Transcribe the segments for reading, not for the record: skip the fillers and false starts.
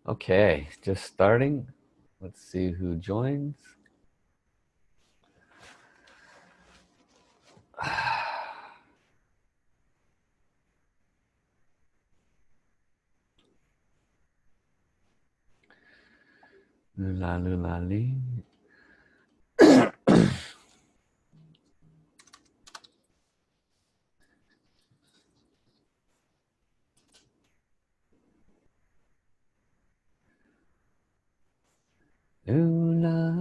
Okay, just starting. Let's see who joins. Lula lula lee. Lula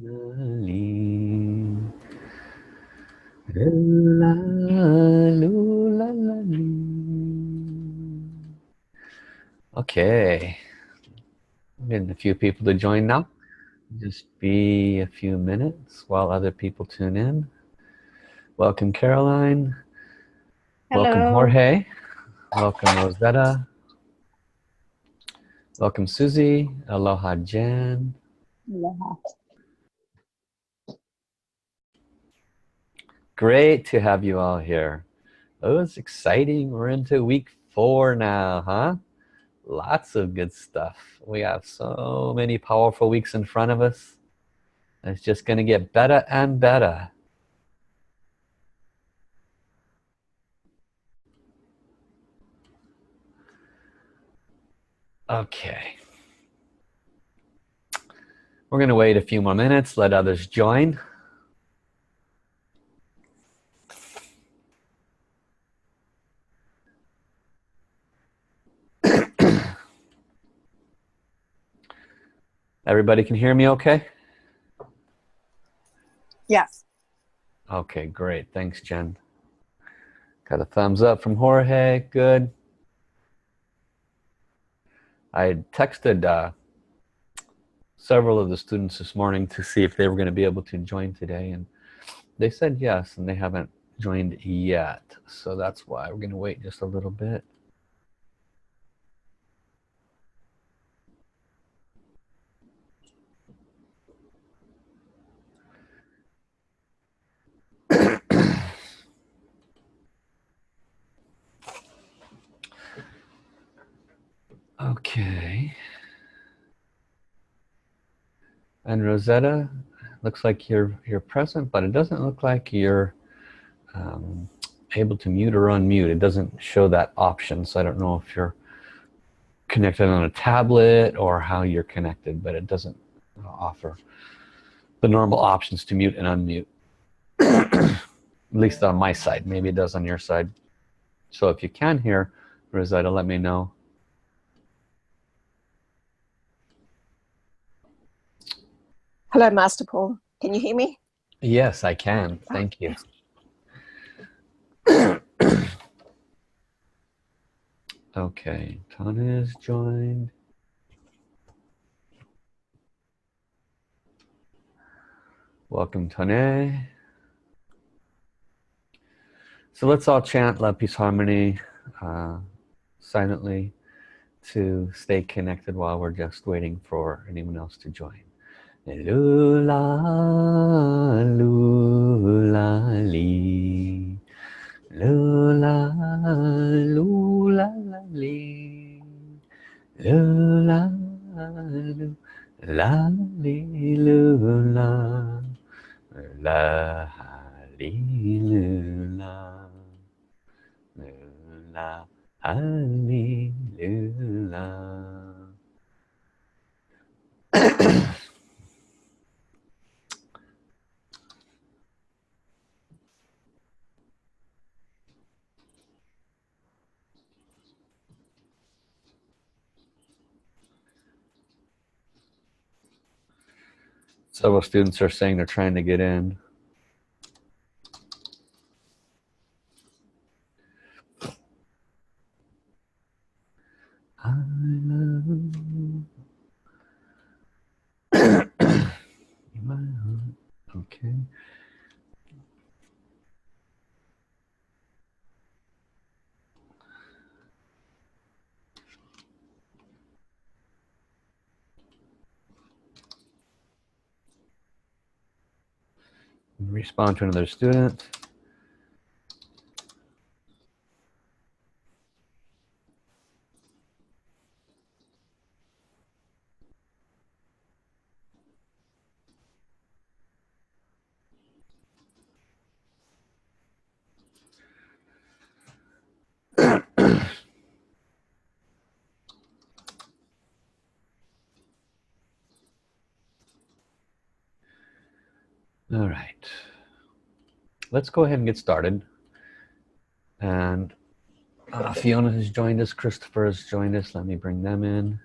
lula lee. Lula lula la lee. Okay, getting a few people to join now. Just be a few minutes while other people tune in. Welcome Caroline. Welcome Hello. Jorge. Welcome Rosetta. Welcome Susie. Aloha Jan. Aloha. Great to have you all here. Oh, it's exciting. We're into week 4 now, huh? Lots of good stuff. We have so many powerful weeks in front of us. It's just going to get better and better. Okay. We're going to wait a few more minutes, let others join. Everybody can hear me okay? Yes. Okay, great. Thanks, Jen. Got a thumbs up from Jorge. Good. I texted several of the students this morning to see if they were going to be able to join today, and they said yes, and they haven't joined yet. So that's why we're going to wait just a little bit. Okay. And Rosetta, looks like you're present, but it doesn't look like you're able to mute or unmute. It doesn't show that option, so I don't know if you're connected on a tablet or how you're connected, but it doesn't offer the normal options to mute and unmute. At least on my side. Maybe it does on your side. So if you can hear Rosetta, let me know. Hello, Master Paul. Can you hear me? Yes, I can. Thank you. Okay, Tana is joined. Welcome, Tane. So let's all chant Love, Peace, Harmony silently to stay connected while we're just waiting for anyone else to join. Lula, lula, li. Lula, lula, li. Lula, lula, li, lula. La, li, lula. Lula, li, lula. Several students are saying they're trying to get in. I love you. My heart. Okay. Respond to another student. All right, let's go ahead and get started. And Fiona has joined us, Christopher has joined us. Let me bring them in.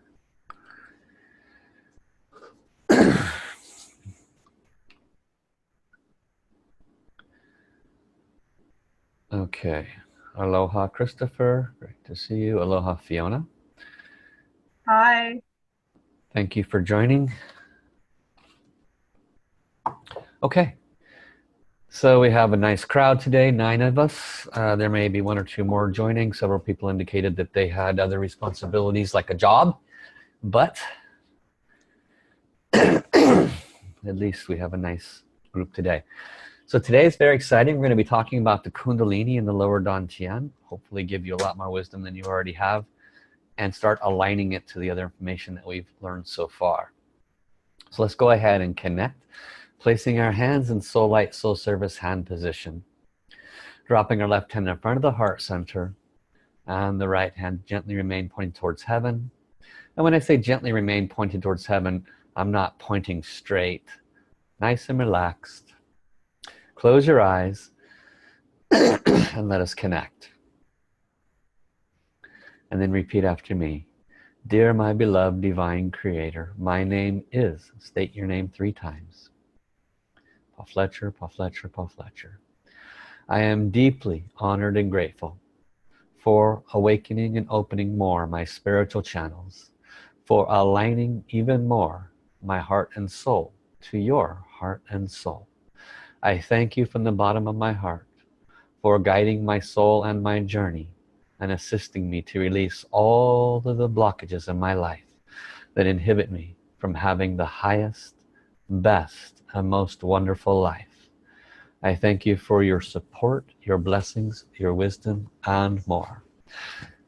Okay, aloha Christopher, great to see you. Aloha Fiona. Hi. Thank you for joining. Okay, so we have a nice crowd today, 9 of us. There may be 1 or 2 more joining. Several people indicated that they had other responsibilities like a job, but at least we have a nice group today. So today is very exciting. We're going to be talking about the Kundalini and the lower DanTian. Hopefully give you a lot more wisdom than you already have and start aligning it to the other information that we've learned so far. So let's go ahead and connect, placing our hands in soul light, soul service hand position, dropping our left hand in front of the heart center and the right hand gently remain pointing towards heaven. And when I say gently remain pointed towards heaven, I'm not pointing straight. Nice and relaxed. Close your eyes and let us connect. And then repeat after me. Dear my beloved divine creator, my name is, state your name 3 times. Paul Fletcher, Paul Fletcher, Paul Fletcher. I am deeply honored and grateful for awakening and opening more my spiritual channels, for aligning even more my heart and soul to your heart and soul. I thank you from the bottom of my heart for guiding my soul and my journey and assisting me to release all of the blockages in my life that inhibit me from having the highest, best, and most wonderful life. I thank you for your support, your blessings, your wisdom, and more.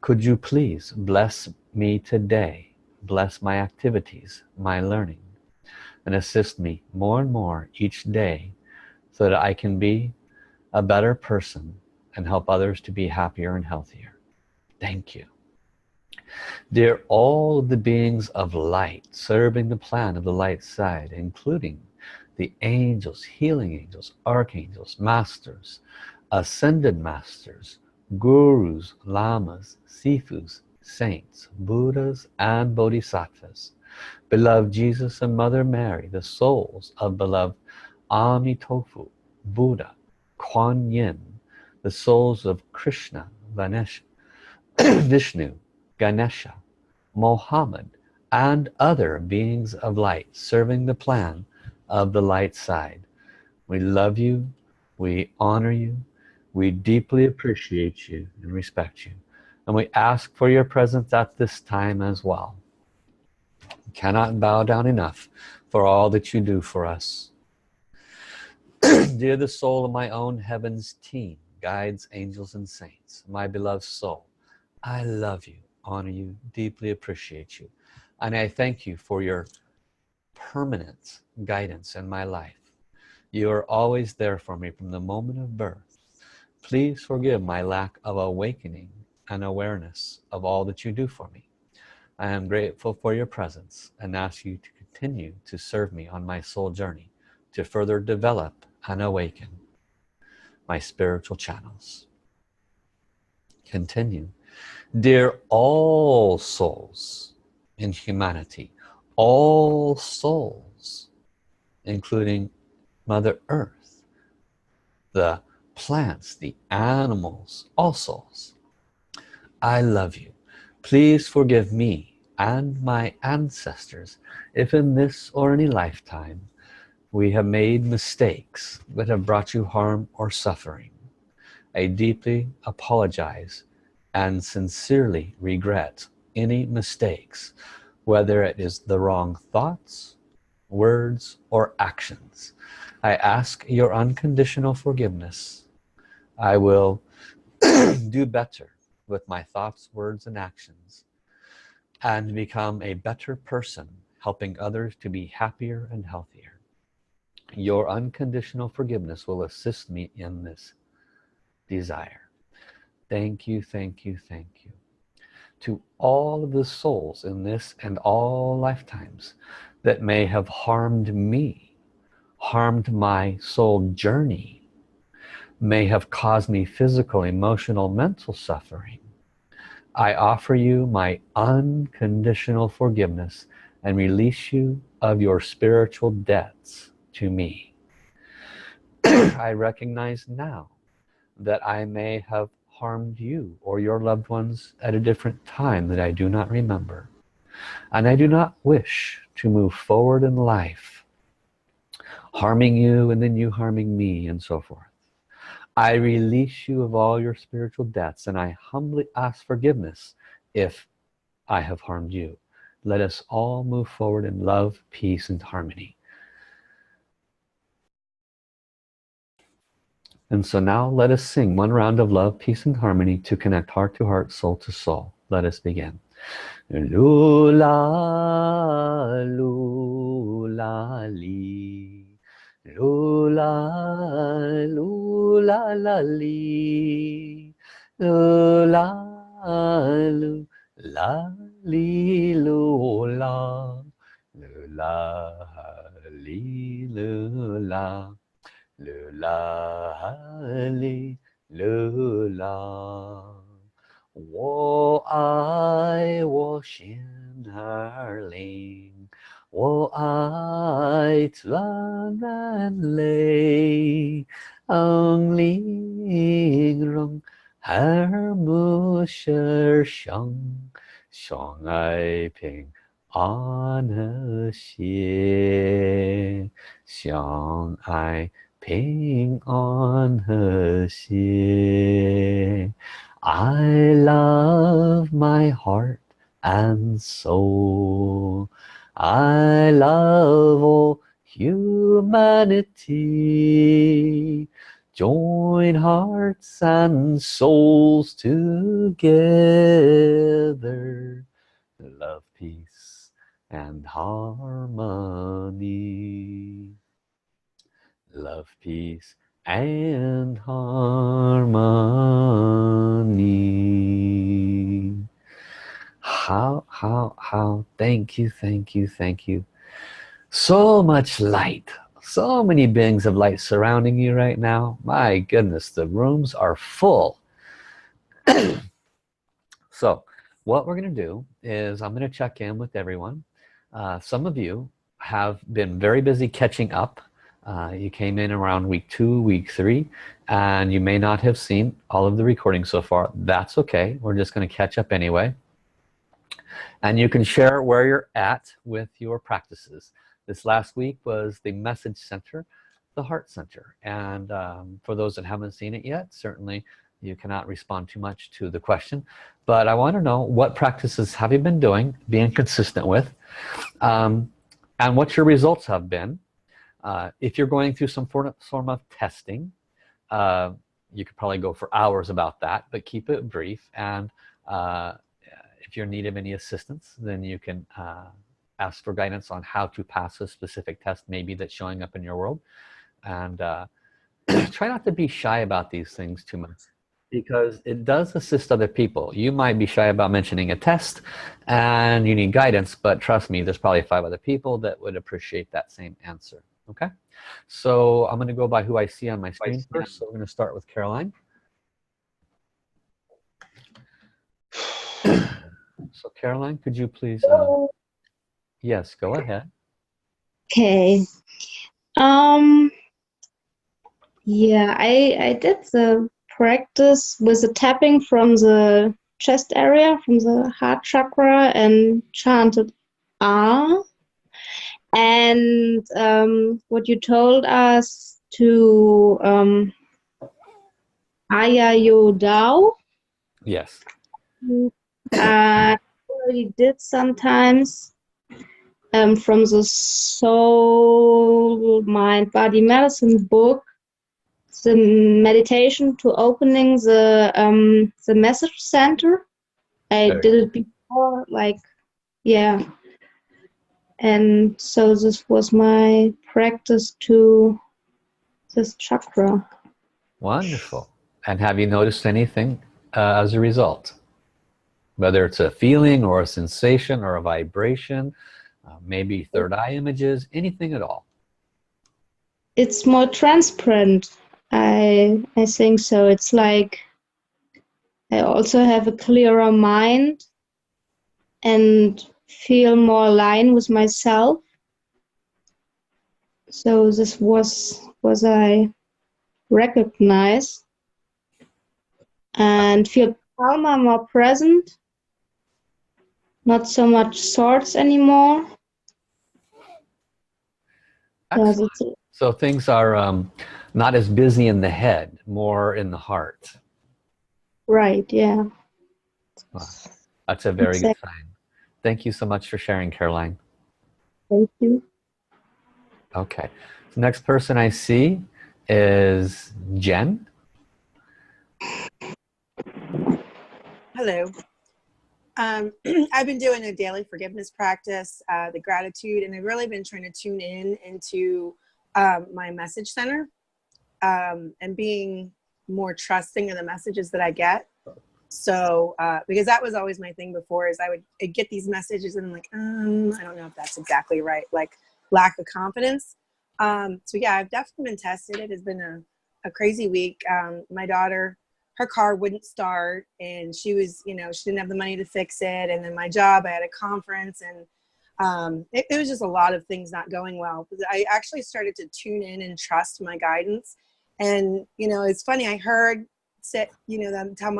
Could you please bless me today, bless my activities, my learning, and assist me more and more each day so that I can be a better person and help others to be happier and healthier. Thank you. Dear all of the beings of light serving the plan of the light side, including the angels, healing angels, archangels, masters, ascended masters, gurus, lamas, sifus, saints, buddhas, and bodhisattvas, beloved Jesus and Mother Mary, the souls of beloved Amitofu, Buddha, Kuan Yin, the souls of Krishna, Vanesh, Vishnu, Ganesha, Mohammed, and other beings of light serving the plan of the light side. We love you, we honor you, we deeply appreciate you and respect you, and we ask for your presence at this time as well. We cannot bow down enough for all that you do for us. Dear the soul of my own heavens team, guides, angels, and saints, my beloved soul, I love you, honor you, deeply appreciate you, and I thank you for your permanent guidance in my life. You are always there for me from the moment of birth. Please forgive my lack of awakening and awareness of all that you do for me. I am grateful for your presence and ask you to continue to serve me on my soul journey to further develop and awaken my spiritual channels. Continue. Dear all souls in humanity, all souls, including Mother Earth, the plants, the animals, all souls, I love you. Please forgive me and my ancestors if in this or any lifetime we have made mistakes that have brought you harm or suffering. I deeply apologize and sincerely regret any mistakes, whether it is the wrong thoughts, words, or actions. I ask your unconditional forgiveness. I will do better with my thoughts, words, and actions and become a better person, helping others to be happier and healthier. Your unconditional forgiveness will assist me in this desire. Thank you, thank you, thank you. To all of the souls in this and all lifetimes that may have harmed me, harmed my soul journey, may have caused me physical, emotional, mental suffering, I offer you my unconditional forgiveness and release you of your spiritual debts to me. I recognize now that I may have harmed you or your loved ones at a different time that I do not remember. And I do not wish to move forward in life harming you and then you harming me and so forth. I release you of all your spiritual debts and I humbly ask forgiveness if I have harmed you. Let us all move forward in love, peace, and harmony. And so now let us sing one round of love, peace, and harmony to connect heart to heart, soul to soul. Let us begin. Lula, lula, li. Lula, lula, la, li. Lula, lula, li, lula. Lula, li, lula. Lula, li, lula. 我爱我心儿灵，我爱自然泪，灵容耳目舌相，相爱平安和谐，相爱平安和谐。I love my heart and soul. I love all humanity. Join hearts and souls together. Love, peace, and harmony. Love, peace, and harmony. How, thank you, thank you, thank you. So much light, so many beings of light surrounding you right now. My goodness, the rooms are full. So what we're going to do is I'm going to check in with everyone. Some of you have been very busy catching up. You came in around week 2, week 3, and you may not have seen all of the recordings so far. That's okay. We're just going to catch up anyway. And you can share where you're at with your practices. This last week was the message center, the heart center. And for those that haven't seen it yet, certainly you cannot respond too much to the question. But I want to know, what practices have you been doing, being consistent with, and what your results have been. If you're going through some form of testing, you could probably go for hours about that, but keep it brief. And if you're in need of any assistance, then you can ask for guidance on how to pass a specific test maybe that's showing up in your world. And try not to be shy about these things too much, because it does assist other people. You might be shy about mentioning a test and you need guidance, but trust me, there's probably 5 other people that would appreciate that same answer. Okay, so I'm going to go by who I see on my screen first. So we're going to start with Caroline. So Caroline, could you please yes, go ahead. Okay. Yeah, I did the practice with the tapping from the chest area, from the heart chakra, and chanted Ah. And what you told us to Aya Yo Dao. Yes. I already did sometimes from the Soul, Mind, Body Medicine book, the meditation to opening the message center. I did it before, like, yeah. And so this was my practice to this chakra. Wonderful. And have you noticed anything as a result? Whether it's a feeling or a sensation or a vibration, maybe third eye images, anything at all? it's more transparent. I think so. It's like I also have a clearer mind and feel more aligned with myself. So this was I recognize and feel calmer, more present, not so much thoughts anymore. Yeah, Excellent. that's it. So things are not as busy in the head, more in the heart. Right, yeah. Wow. That's a very good Exactly. sign. Thank you so much for sharing, Caroline. Thank you. Okay. The next person I see is Jen. Hello. I've been doing a daily forgiveness practice, the gratitude, and I've really been trying to tune in into my message center and being more trusting of the messages that I get. So, because that was always my thing before, is I'd get these messages and I'm like, I don't know if that's exactly right, like lack of confidence. So yeah, I've definitely been tested. It has been a crazy week. My daughter, her car wouldn't start and she was, she didn't have the money to fix it. And then my job, I had a conference and it was just a lot of things not going well. I actually started to tune in and trust my guidance. And, it's funny, I heard them tell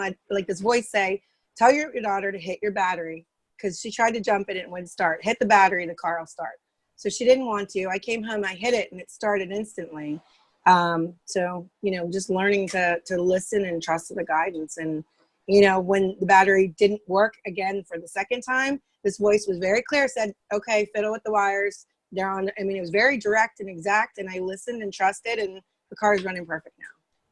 this voice say, tell your daughter to hit your battery, because she tried to jump in it and wouldn't start. Hit the battery, the car will start. So she didn't want to. I came home, I hit it, and it started instantly. So just learning to listen and trust the guidance. And when the battery didn't work again for the second time, this voice was very clear, said, okay, fiddle with the wires, they're on. I mean, it was very direct and exact, and I listened and trusted, and the car is running perfect now.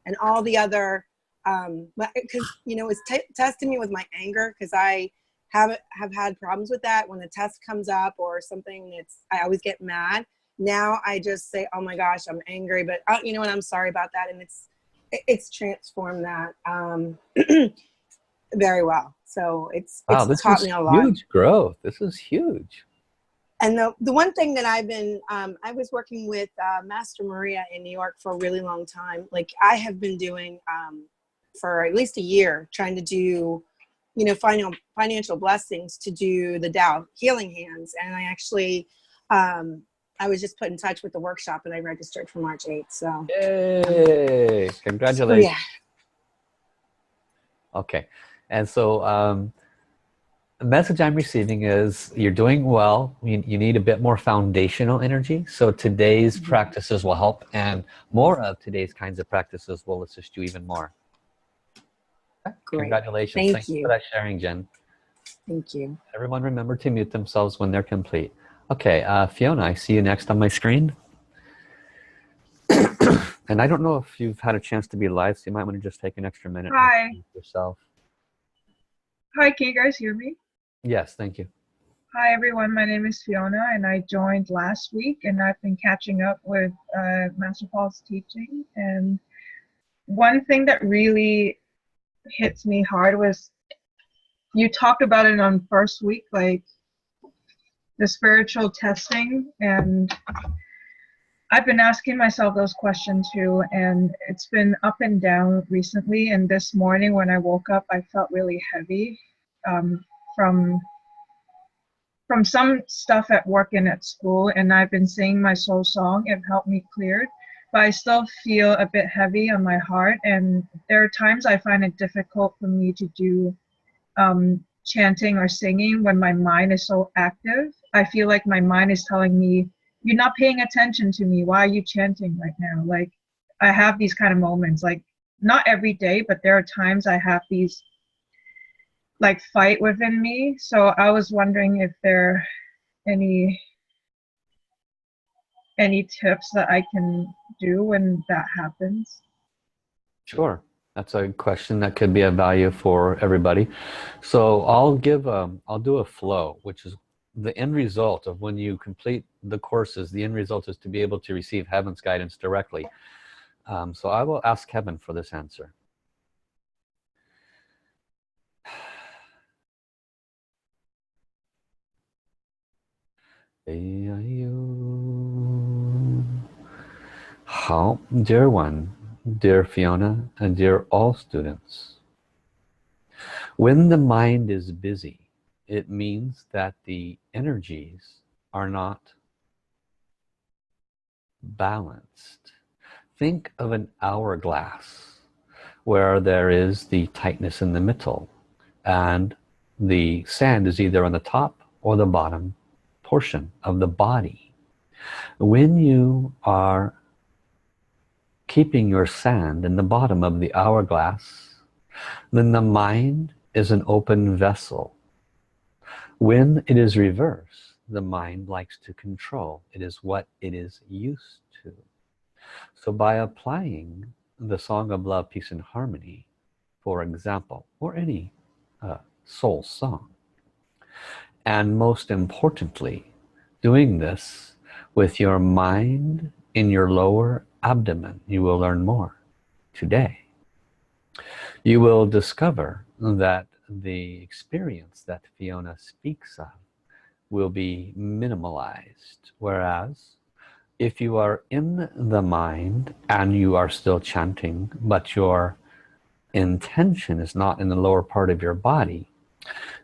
And all the other because it's testing me with my anger, because I have had problems with that. When the test comes up or something, I always get mad. Now I just say, oh my gosh, I'm angry, but and I'm sorry about that. And it's transformed that very well. So it's Wow, this taught is me a lot. huge growth. This is huge. And the one thing that I've been, I was working with Master Maria in New York for a really long time. Like I have been doing for at least a year, trying to do, financial blessings to do the Tao healing hands. And I actually, I was just put in touch with the workshop and I registered for March 8th. So, Yay! Congratulations. yeah. Okay. And so the message I'm receiving is you're doing well. You need a bit more foundational energy. So today's practices will help, and more of today's kinds of practices will assist you even more. Okay. Great. Congratulations. Thank you for that sharing, Jen. Thank you. Everyone remember to mute themselves when they're complete. Okay, Fiona, I see you next on my screen. And I don't know if you've had a chance to be live, so you might want to just take an extra minute Hi. and yourself. Hi, can you guys hear me? Yes, thank you. Hi, everyone. My name is Fiona, and I joined last week, and I've been catching up with Master Paul's teaching. And one thing that really hits me hard was you talked about it on first week, like the spiritual testing. And I've been asking myself those questions too, and it's been up and down recently. And this morning when I woke up, I felt really heavy from some stuff at work and at school, and I've been singing my soul song. It helped me clear it, but I still feel a bit heavy on my heart, and there are times I find it difficult for me to do chanting or singing when my mind is so active. I feel like my mind is telling me, you're not paying attention to me, why are you chanting right now? Like I have these kind of moments, like not every day, but there are times I have these like fight within me. So I was wondering if there are any tips that I can do when that happens. Sure. That's a question that could be of value for everybody. So I'll do a flow, which is the end result of when you complete the courses. The end result is to be able to receive heaven's guidance directly. So I will ask heaven for this answer. How, dear one, dear Fiona, and dear all students, when the mind is busy, it means that the energies are not balanced. Think of an hourglass where there is the tightness in the middle and the sand is either on the top or the bottom portion of the body. When you are keeping your sand in the bottom of the hourglass, then the mind is an open vessel. When it is reversed, the mind likes to control. It is what it is used to. So by applying the Song of Love, Peace and Harmony, for example, or any soul song, and most importantly, doing this with your mind in your lower abdomen, you will learn more today. You will discover that the experience that Fiona speaks of will be minimalized, whereas if you are in the mind and you are still chanting, but your intention is not in the lower part of your body,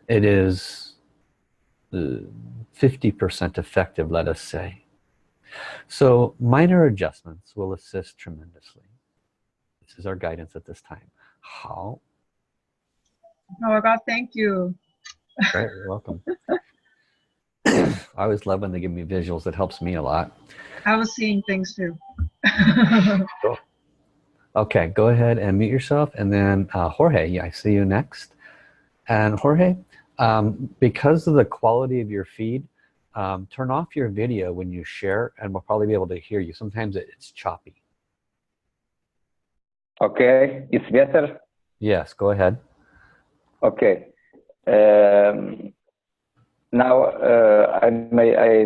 it is 50% effective, let us say. So minor adjustments will assist tremendously. This is our guidance at this time. How? Oh God, thank you. Great, you're welcome. I always love when they give me visuals. It helps me a lot. I was seeing things too. Cool. Okay, go ahead and mute yourself, and then Jorge, yeah, I see you next. And Jorge, because of the quality of your feed, turn off your video when you share, and we'll probably be able to hear you. Sometimes it's choppy. Okay, it's better. Yes, go ahead. Okay. Now I'm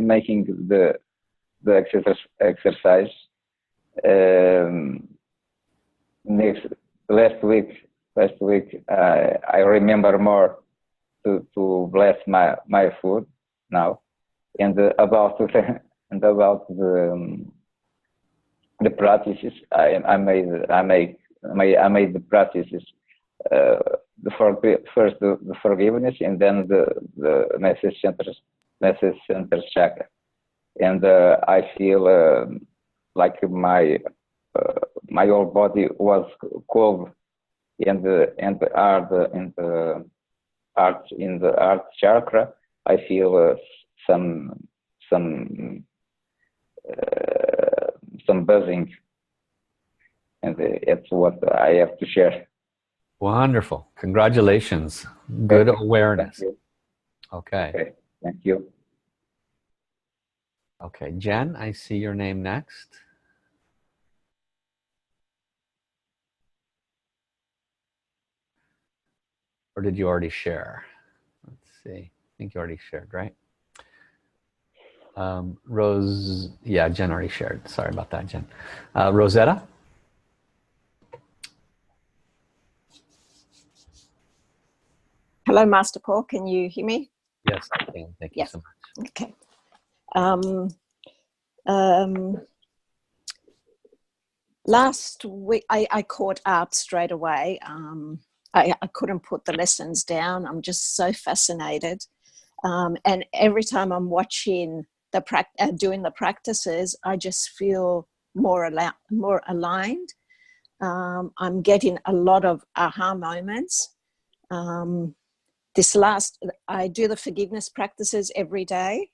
making the exercise. Last week I remember more to bless my food now, and about the practices I made the practices. First the forgiveness, and then the message center chakra, and I feel like my whole body was cold, and the heart chakra I feel some buzzing, and it's what I have to share. Wonderful. Congratulations. Good awareness. Thank you. Okay. Okay. Thank you. Okay, Jen, I see your name next. Or did you already share? Let's see. I think you already shared, right? Rose, yeah, Jen already shared. Sorry about that, Jen. Rosetta? Hello, Master Paul. Can you hear me? Yes, I can. Thank you so much. Okay. Last week, I caught up straight away. I couldn't put the lessons down. I'm just so fascinated. And every time I'm watching doing the practices, I just feel more aligned. I'm getting a lot of aha moments. I do the forgiveness practices every day.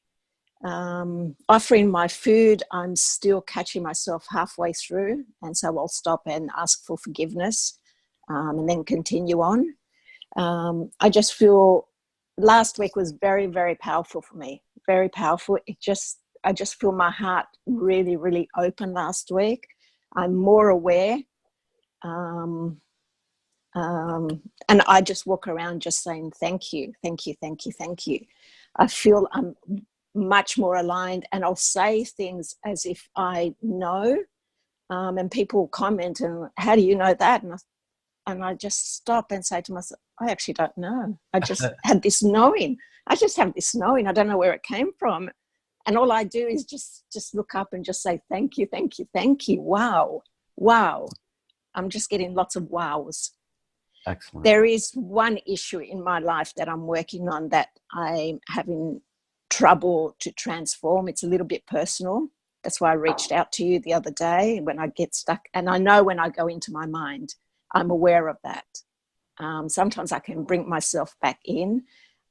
Offering my food, I'm still catching myself halfway through, and so I'll stop and ask for forgiveness, and then continue on. I just feel last week was very, very powerful for me. Very powerful. I just feel my heart really, really open last week. I'm more aware. And I just walk around just saying, thank you, thank you, thank you, thank you. I feel I'm much more aligned, and I'll say things as if I know, and people comment, and how do you know that? And I just stop and say to myself, I actually don't know. I just had this knowing. I just have this knowing. I don't know where it came from. And all I do is just look up and just say, thank you, thank you, thank you. Wow, wow. I'm just getting lots of wows. Excellent. There is one issue in my life that I'm working on that I'm having trouble to transform. It's a little bit personal. That's why I reached out to you the other day when I get stuck. And I know when I go into my mind, I'm aware of that. Sometimes I can bring myself back in.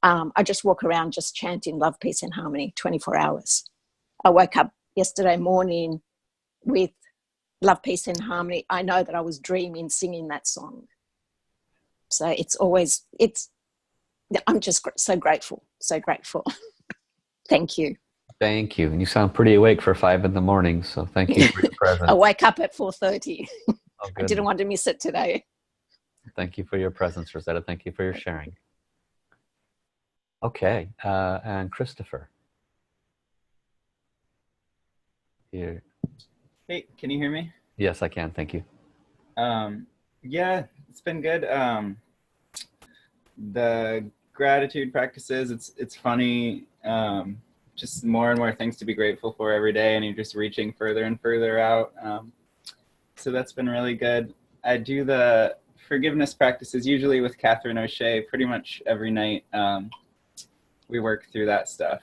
I just walk around just chanting love, peace, and harmony 24 hours. I woke up yesterday morning with love, peace, and harmony. I know that I was dreaming singing that song. So I'm just so grateful, so grateful. Thank you. Thank you. And you sound pretty awake for 5 in the morning, so thank you for your presence. I wake up at 4:30. Oh, I didn't want to miss it today. Thank you for your presence, Rosetta. Thank you for your sharing. Okay, and Christopher. Here. Hey, can you hear me? Yes, I can. Thank you. Yeah, it's been good. The gratitude practices, it's funny. Just more and more things to be grateful for every day, and you're just reaching further and further out. So that's been really good. I do the forgiveness practices usually with Catherine O'Shea pretty much every night. We work through that stuff.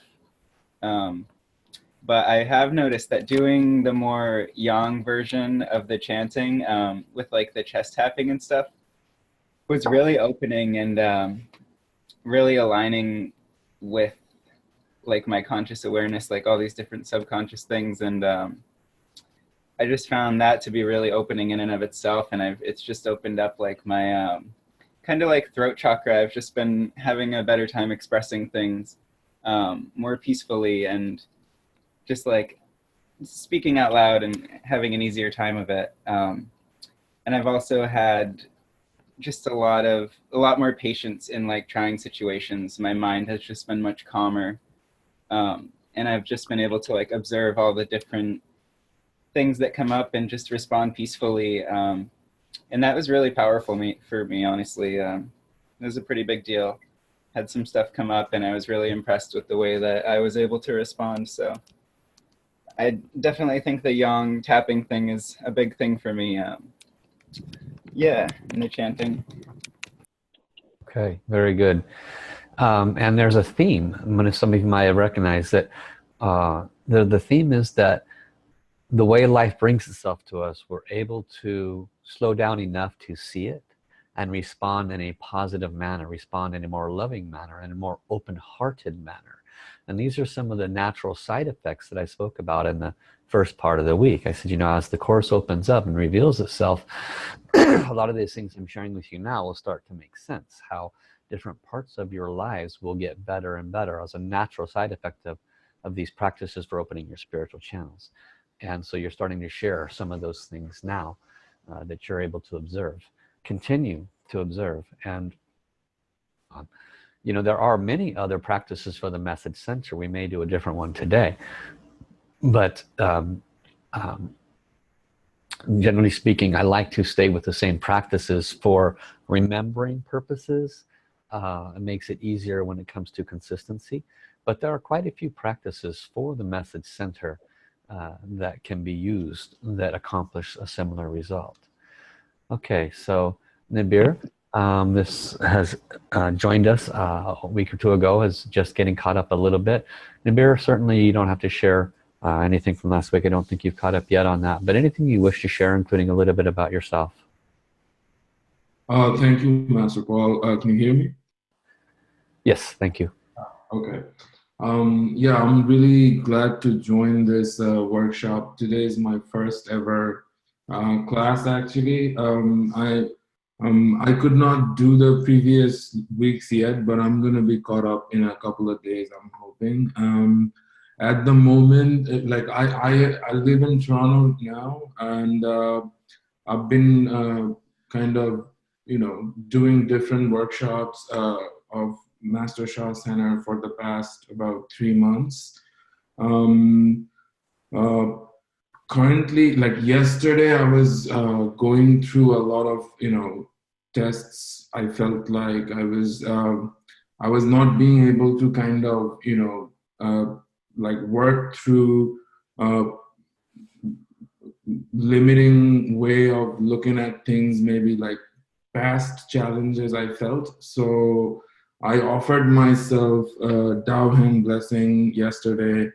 But I have noticed that doing the more yang version of the chanting with like the chest tapping and stuff was really opening and really aligning with like my conscious awareness, like all these different subconscious things. And I just found that to be really opening in and of itself. And it's just opened up like my kind of like throat chakra. I've just been having a better time expressing things more peacefully and just like speaking out loud and having an easier time of it. And I've also had just a lot more patience in like trying situations. My mind has just been much calmer. And I've just been able to like observe all the different things that come up and just respond peacefully. And that was really powerful for me, honestly. It was a pretty big deal. Had some stuff come up and I was really impressed with the way that I was able to respond. So I definitely think the yang tapping thing is a big thing for me. Yeah, and the chanting. Okay, very good. And there's a theme. Some of you might have recognized that the theme is that the way life brings itself to us, we're able to slow down enough to see it and respond in a positive manner, respond in a more loving manner, in a more open-hearted manner. And these are some of the natural side effects that I spoke about in the first part of the week. I said, you know, as the course opens up and reveals itself, a lot of these things I'm sharing with you now will start to make sense. How different parts of your lives will get better and better as a natural side effect of these practices for opening your spiritual channels. And so you're starting to share some of those things now that you're able to observe. Continue to observe. And you know, there are many other practices for the message center. We may do a different one today, but generally speaking, I like to stay with the same practices for remembering purposes. It makes it easier when it comes to consistency, but there are quite a few practices for the message center that can be used that accomplish a similar result. Okay, so Nabir, this has joined us a week or two ago, is just getting caught up a little bit. Nabir, certainly you don't have to share anything from last week. I don't think you've caught up yet on that, but anything you wish to share, including a little bit about yourself. Thank you, Master Paul. Can you hear me? Yes, thank you. Okay. Yeah, I'm really glad to join this workshop. Today is my first ever class, actually. I could not do the previous weeks yet, but I'm going to be caught up in a couple of days, I'm hoping. At the moment, like I live in Toronto now, and I've been kind of, you know, doing different workshops of Master Shah Center for the past about 3 months. Currently, like yesterday, I was going through a lot of, you know, tests. I felt like I was not being able to kind of, you know, like work through limiting way of looking at things, maybe like past challenges I felt. So I offered myself a Dao blessing yesterday,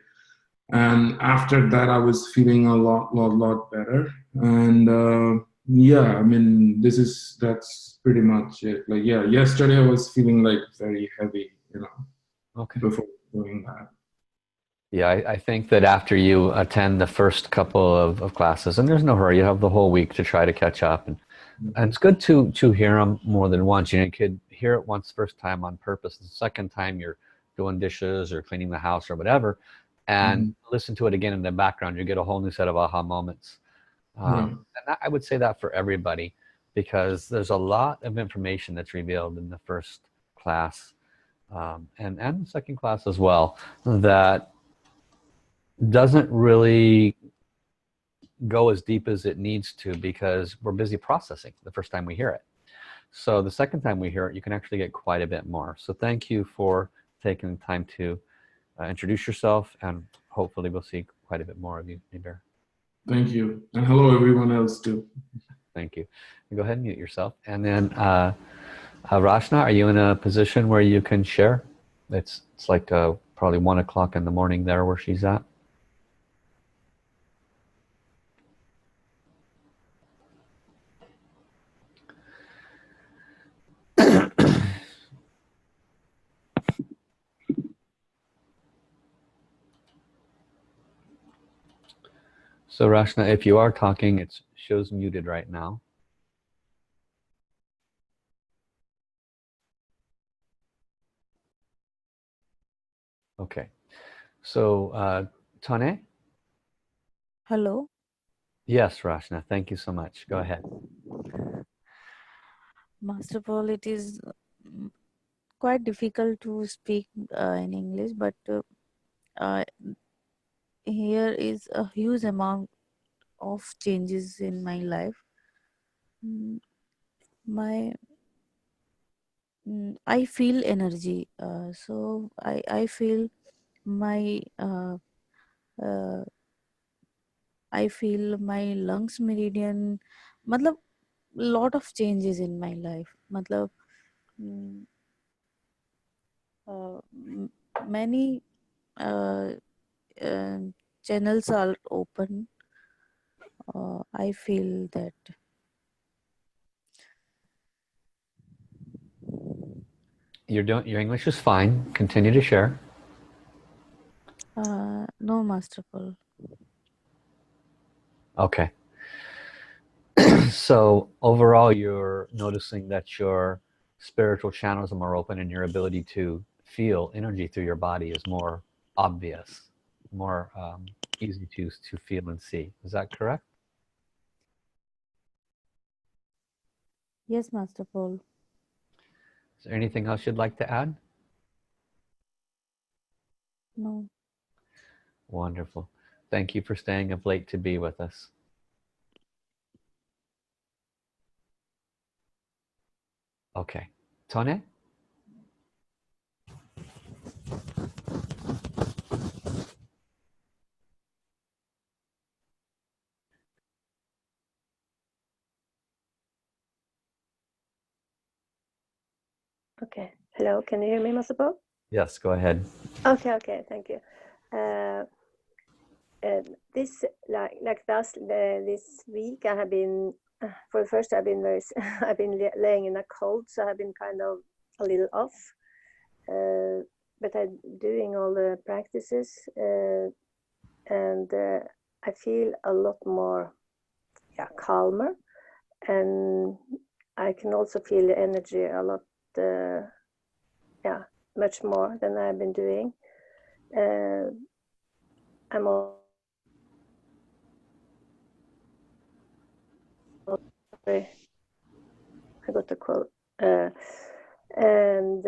and after that I was feeling a lot better. And yeah, I mean, that's pretty much it. Like, yeah, yesterday I was feeling like very heavy, you know, Okay. before doing that. Yeah, I think that after you attend the first couple of classes, and there's no hurry, you have the whole week to try to catch up, and it's good to hear them more than once. You know, you could hear it once first time on purpose. The second time you're doing dishes or cleaning the house or whatever, and listen to it again in the background. You get a whole new set of aha moments. And I would say that for everybody, because there's a lot of information that's revealed in the first class and the second class as well, that doesn't really go as deep as it needs to, because we're busy processing the first time we hear it. So the second time we hear it, you can actually get quite a bit more. So thank you for taking the time to introduce yourself, and hopefully we'll see quite a bit more of you, Nibar. Thank you, and hello everyone else too. Thank you. Go ahead and mute yourself. And then Rashna, are you in a position where you can share? It's like probably 1 o'clock in the morning there where she's at. So Rashna, if you are talking, it shows muted right now. Okay. So Tane? Hello. Yes, Rashna. Thank you so much. Go ahead. Master Paul, it is quite difficult to speak in English, but here is a huge amount of changes in my life. I feel energy. So I feel my I feel my lungs meridian. मतलब lot of changes in my life. मतलब many channels are open. I feel that. Your English is fine. Continue to share. No, Master Paul. Okay. So overall, you're noticing that your spiritual channels are more open, and your ability to feel energy through your body is more obvious, more easy to feel and see. Is that correct? Yes, Master Paul. Is there anything else you'd like to add? No. Wonderful. Thank you for staying up late to be with us. Okay. Tone? Okay. Hello. Can you hear me, Master Paul? Yes, go ahead. Okay. Thank you. This this week I have been, for the first I've been I've been laying in a cold, so I've been kind of a little off. But I'm doing all the practices, and I feel a lot more, calmer, and I can also feel the energy a lot, much more than I've been doing. I'm all sorry, I got a quote, and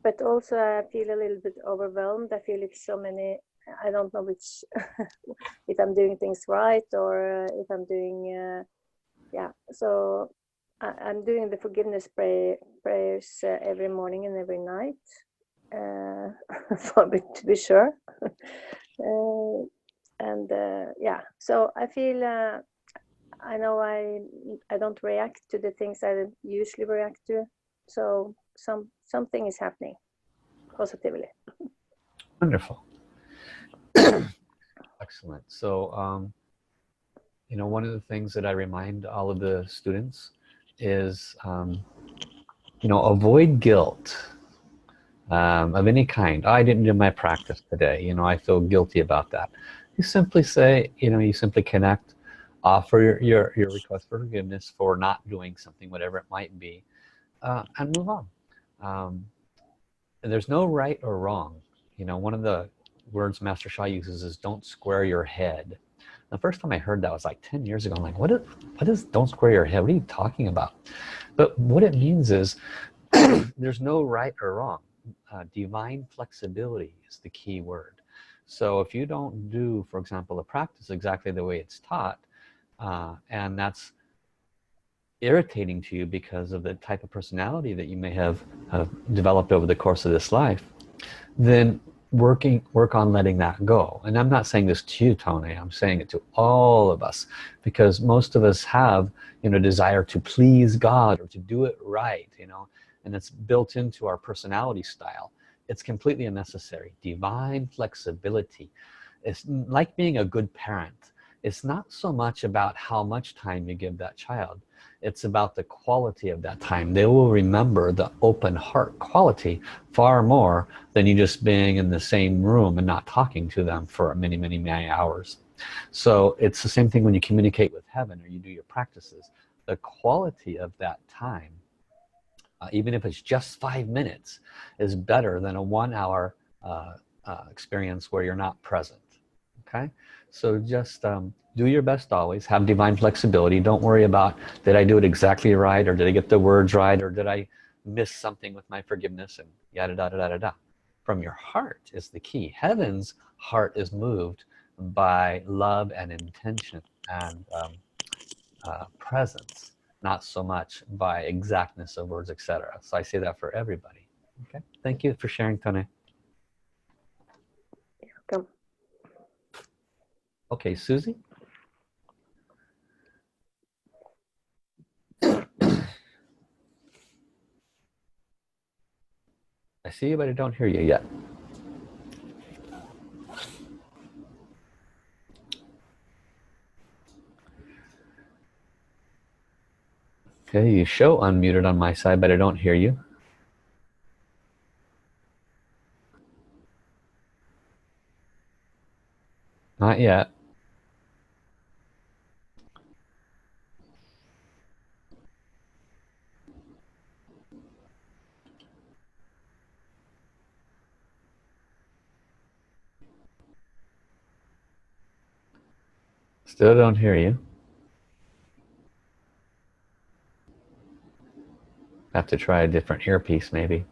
but also I feel a little bit overwhelmed. I feel like so many. I don't know which if I'm doing things right or if I'm doing So I'm doing the forgiveness prayers every morning and every night, to be sure. Yeah, so I feel I know I don't react to the things I usually react to, so something is happening positively. Wonderful. Excellent. So you know, one of the things that I remind all of the students is you know, avoid guilt of any kind. I didn't do my practice today, you know, I feel guilty about that. You simply say, you know, you simply connect, offer your request for forgiveness for not doing something, whatever it might be, and move on. And there's no right or wrong. You know, one of the words Master Sha uses is don't square your head. The first time I heard that was like 10 years ago. I'm like, what is don't square your head? What are you talking about? But what it means is there's no right or wrong. Divine flexibility is the key word. So if you don't do, for example, a practice exactly the way it's taught, and that's irritating to you because of the type of personality that you may have developed over the course of this life, then work on letting that go. And I'm not saying this to you, Tony, I'm saying it to all of us, because most of us have, you know, desire to please God or to do it right, you know, and it's built into our personality style. It's completely unnecessary. Divine flexibility. It's like being a good parent. It's not so much about how much time you give that child. It's about the quality of that time. They will remember the open heart quality far more than you just being in the same room and not talking to them for many, many, many hours. So it's the same thing when you communicate with heaven or you do your practices. The quality of that time, even if it's just 5 minutes, is better than a 1 hour experience where you're not present. Okay, so just do your best always. Have divine flexibility. Don't worry about, did I do it exactly right, or did I get the words right, or did I miss something with my forgiveness, and yada da da da da da. From your heart is the key. Heaven's heart is moved by love and intention and presence, not so much by exactness of words, etc. So I say that for everybody. Okay, thank you for sharing, Tony. Welcome. Okay, Susie. I see you, but I don't hear you yet. Okay, you show unmuted on my side, but I don't hear you. Not yet. Still don't hear you. Have to try a different earpiece maybe.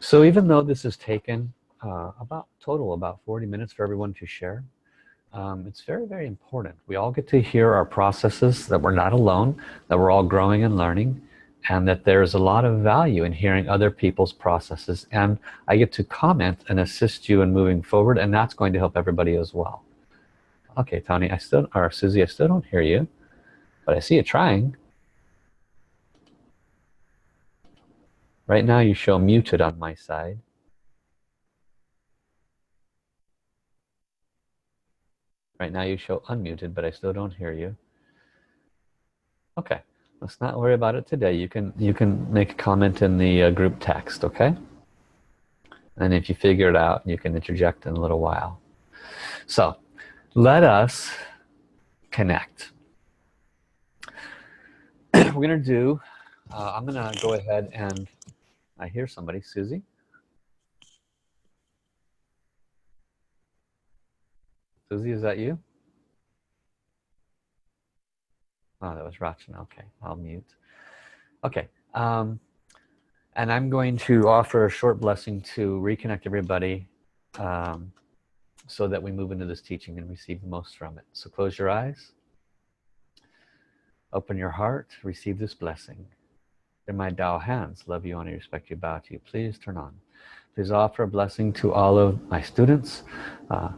So even though this has taken about 40 minutes for everyone to share, it's very, very important. We all get to hear our processes, that we're not alone, that we're all growing and learning, and that there's a lot of value in hearing other people's processes. And I get to comment and assist you in moving forward, and that's going to help everybody as well. Okay, Tony, or Susie, I still don't hear you, but I see you trying. Right now you show muted on my side. Right now you show unmuted, but I still don't hear you. Okay, let's not worry about it today. You can make a comment in the group text, okay? And if you figure it out, you can interject in a little while. So let us connect. We're gonna do, I'm gonna go ahead and, I hear somebody, Susie. Susie, is that you? Oh, that was Rachana. Okay, I'll mute. Okay, And I'm going to offer a short blessing to reconnect everybody so that we move into this teaching and receive the most from it. So close your eyes, open your heart, receive this blessing. In my Tao hands, love you, honor you, respect you, bow to you. Please turn on. Please offer a blessing to all of my students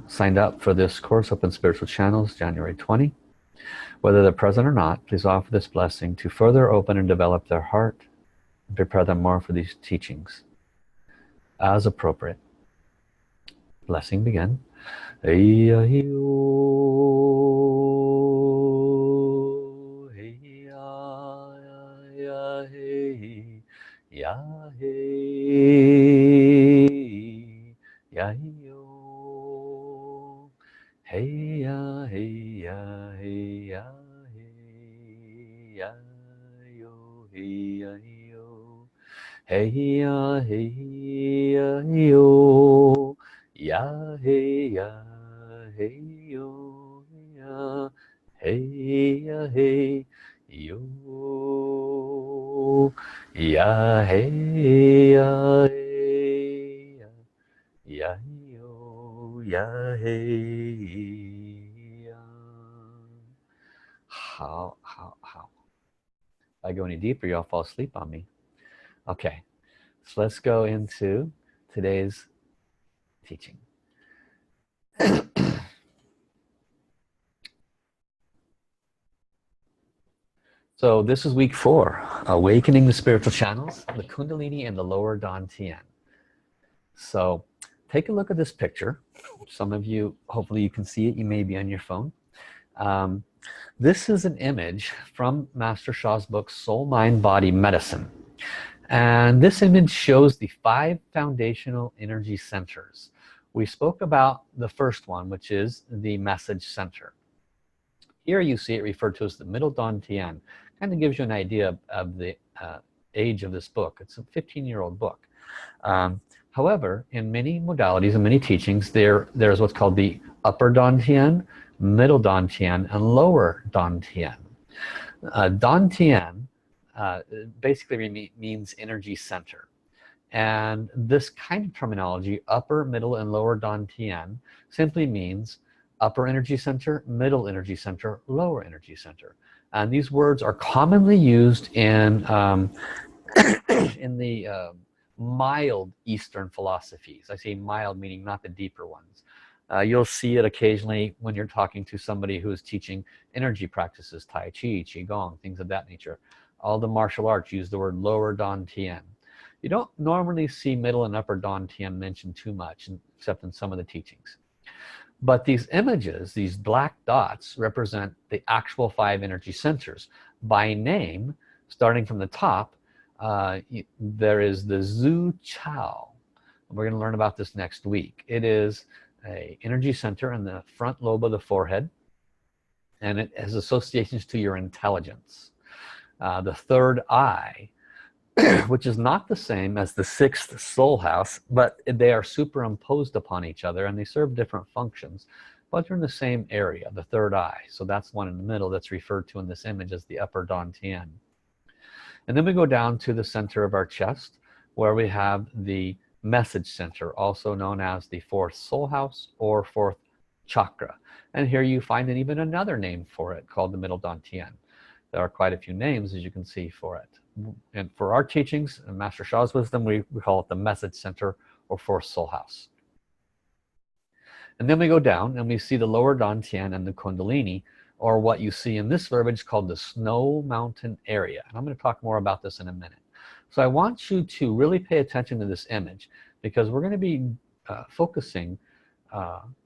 signed up for this course, Open Spiritual Channels, January 20. Whether they're present or not, please offer this blessing to further open and develop their heart and prepare them more for these teachings as appropriate. Blessing begin. Hey ya, hey ya, hey ya, hey ya, yo, hey ya, yo, hey ya, hey ya, yo, ya, hey ya, hey yo, ya, hey ya, hey yo, ya, hey ya, hey ya, ya, yo, ya, hey ya. How? If I go any deeper, y'all fall asleep on me. Okay, so let's go into today's teaching. So this is week 4, awakening the spiritual channels, the Kundalini and the lower DanTian. So take a look at this picture. Some of you, hopefully you can see it. You may be on your phone. This is an image from Master Sha's book, Soul, Mind, Body, Medicine. And this image shows the 5 foundational energy centers. We spoke about the first one, which is the message center. Here you see it referred to as the middle DanTian. Kind of gives you an idea of the age of this book. It's a 15-year-old book. However, in many modalities and many teachings, there's what's called the upper DanTian, middle DanTian, and lower DanTian. DanTian basically means energy center. And this kind of terminology, upper, middle, and lower DanTian, simply means upper energy center, middle energy center, lower energy center. And these words are commonly used in the mild Eastern philosophies. I say mild meaning not the deeper ones. You'll see it occasionally when you're talking to somebody who is teaching energy practices, Tai Chi, Qigong, things of that nature. All the martial arts use the word lower DanTian. You don't normally see middle and upper DanTian mentioned too much, except in some of the teachings. But these images, these black dots, represent the actual 5 energy centers. By name, starting from the top, there is the Zhu Chao. We're going to learn about this next week. It is an energy center in the front lobe of the forehead, and it has associations to your intelligence. The third eye, which is not the same as the 6th soul house, but they are superimposed upon each other and they serve different functions, but they're in the same area, the third eye. So that's one in the middle that's referred to in this image as the upper DanTian. And then we go down to the center of our chest, where we have the message center, also known as the 4th soul house or 4th chakra. And here you find even another name for it called the middle DanTian. There are quite a few names, as you can see, for it. And for our teachings and Master Sha's wisdom, we call it the message center or 4th soul house. And then we go down and we see the lower DanTian and the Kundalini, or what you see in this verbiage called the snow mountain area. And I'm going to talk more about this in a minute. So I want you to really pay attention to this image, because we're going to be focusing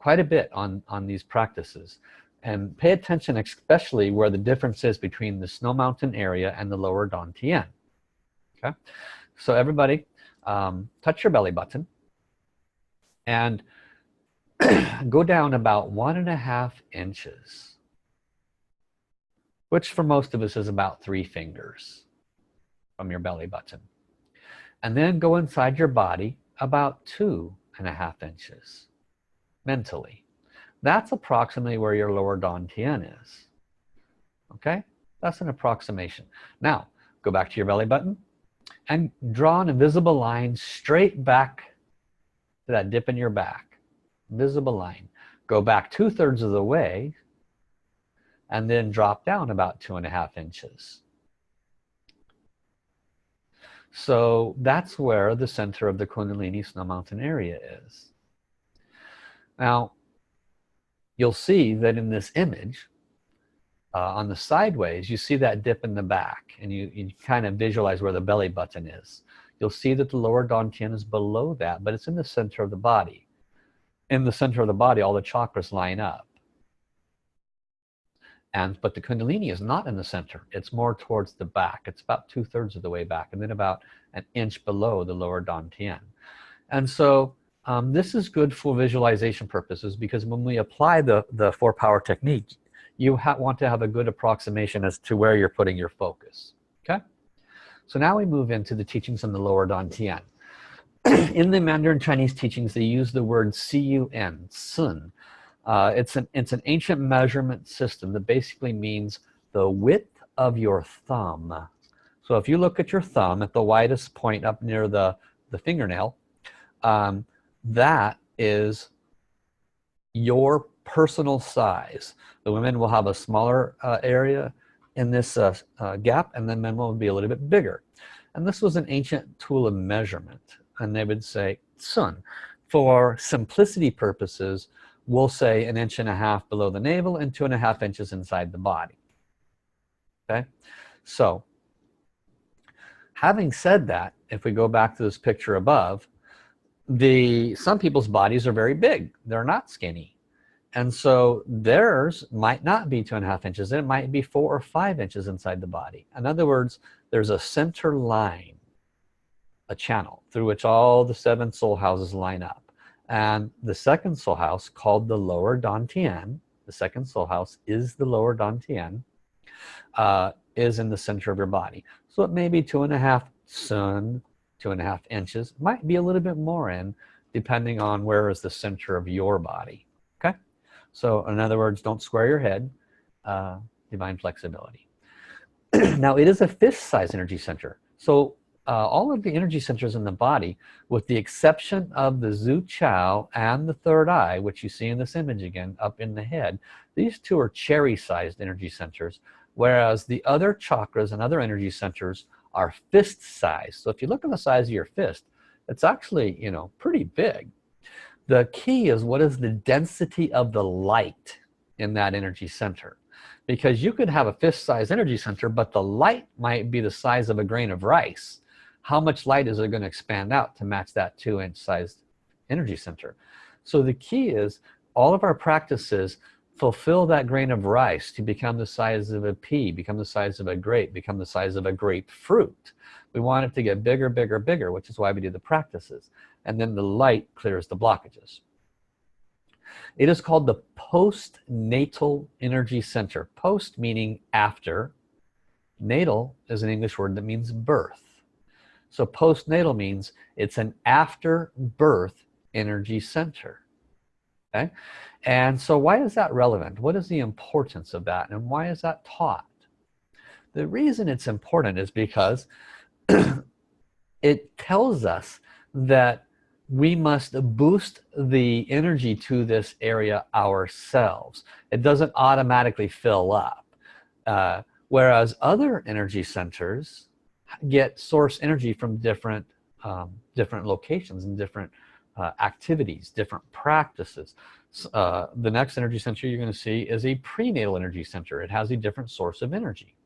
quite a bit on these practices. And pay attention especially where the difference is between the snow mountain area and the lower DanTian. Okay, so everybody touch your belly button and go down about 1.5 inches, which for most of us is about 3 fingers from your belly button. And then go inside your body about 2.5 inches mentally. That's approximately where your lower DanTian is. Okay, that's an approximation. Now go back to your belly button and draw an invisible line straight back to that dip in your back. Visible line. Go back 2/3 of the way and then drop down about 2.5 inches. So that's where the center of the Kundalini Snow Mountain area is. Now, you'll see that in this image, on the sideways, you see that dip in the back, and you kind of visualize where the belly button is. You'll see that the lower DanTian is below that, but it's in the center of the body. In the center of the body, all the chakras line up. But the Kundalini is not in the center. It's more towards the back. It's about 2/3 of the way back, and then about an inch below the lower DanTian. And so this is good for visualization purposes, because when we apply the 4-power technique, you want to have a good approximation as to where you're putting your focus. Okay? So now we move into the teachings on the lower DanTian. In the Mandarin Chinese teachings, they use the word CUN, sun. It's an ancient measurement system that basically means the width of your thumb. So if you look at your thumb at the widest point up near the fingernail, that is your personal size. The women will have a smaller area in this gap, and then men will be a little bit bigger. And this was an ancient tool of measurement, and they would say sun. For simplicity purposes, we'll say 1.5 inches below the navel and 2.5 inches inside the body. Okay, so having said that, if we go back to this picture above, some people's bodies are very big. They're not skinny. And so theirs might not be 2.5 inches. It might be 4 or 5 inches inside the body. In other words, there's a center line, a channel through which all the 7 soul houses line up. And the second soul house, called the lower DanTian, the second soul house is the lower DanTian, is in the center of your body. So it may be 2.5 sun, 2.5 inches. It might be a little bit more in, depending on where is the center of your body. Okay? So in other words, don't square your head, divine flexibility. Now it is a fist-size energy center. So all of the energy centers in the body, with the exception of the Zhu Chao and the third eye, which you see in this image again up in the head, these two are cherry-sized energy centers, whereas the other chakras and other energy centers are fist-sized. So if you look at the size of your fist, it's actually, you know, pretty big. The key is, what is the density of the light in that energy center? Because you could have a fist-sized energy center, but the light might be the size of a grain of rice. How much light is it going to expand out to match that 2-inch sized energy center? So the key is, all of our practices fulfill that grain of rice to become the size of a pea, become the size of a grape, become the size of a grapefruit. We want it to get bigger, bigger, bigger, which is why we do the practices. And then the light clears the blockages. It is called the postnatal energy center. Post meaning after. Natal is an English word that means birth. So postnatal means it's an after birth energy center. Okay? And so why is that relevant? What is the importance of that? And why is that taught? The reason it's important is because it tells us that we must boost the energy to this area ourselves. It doesn't automatically fill up. Whereas other energy centers get source energy from different locations and different activities, different practices. The next energy center you're going to see is a prenatal energy center. It has a different source of energy.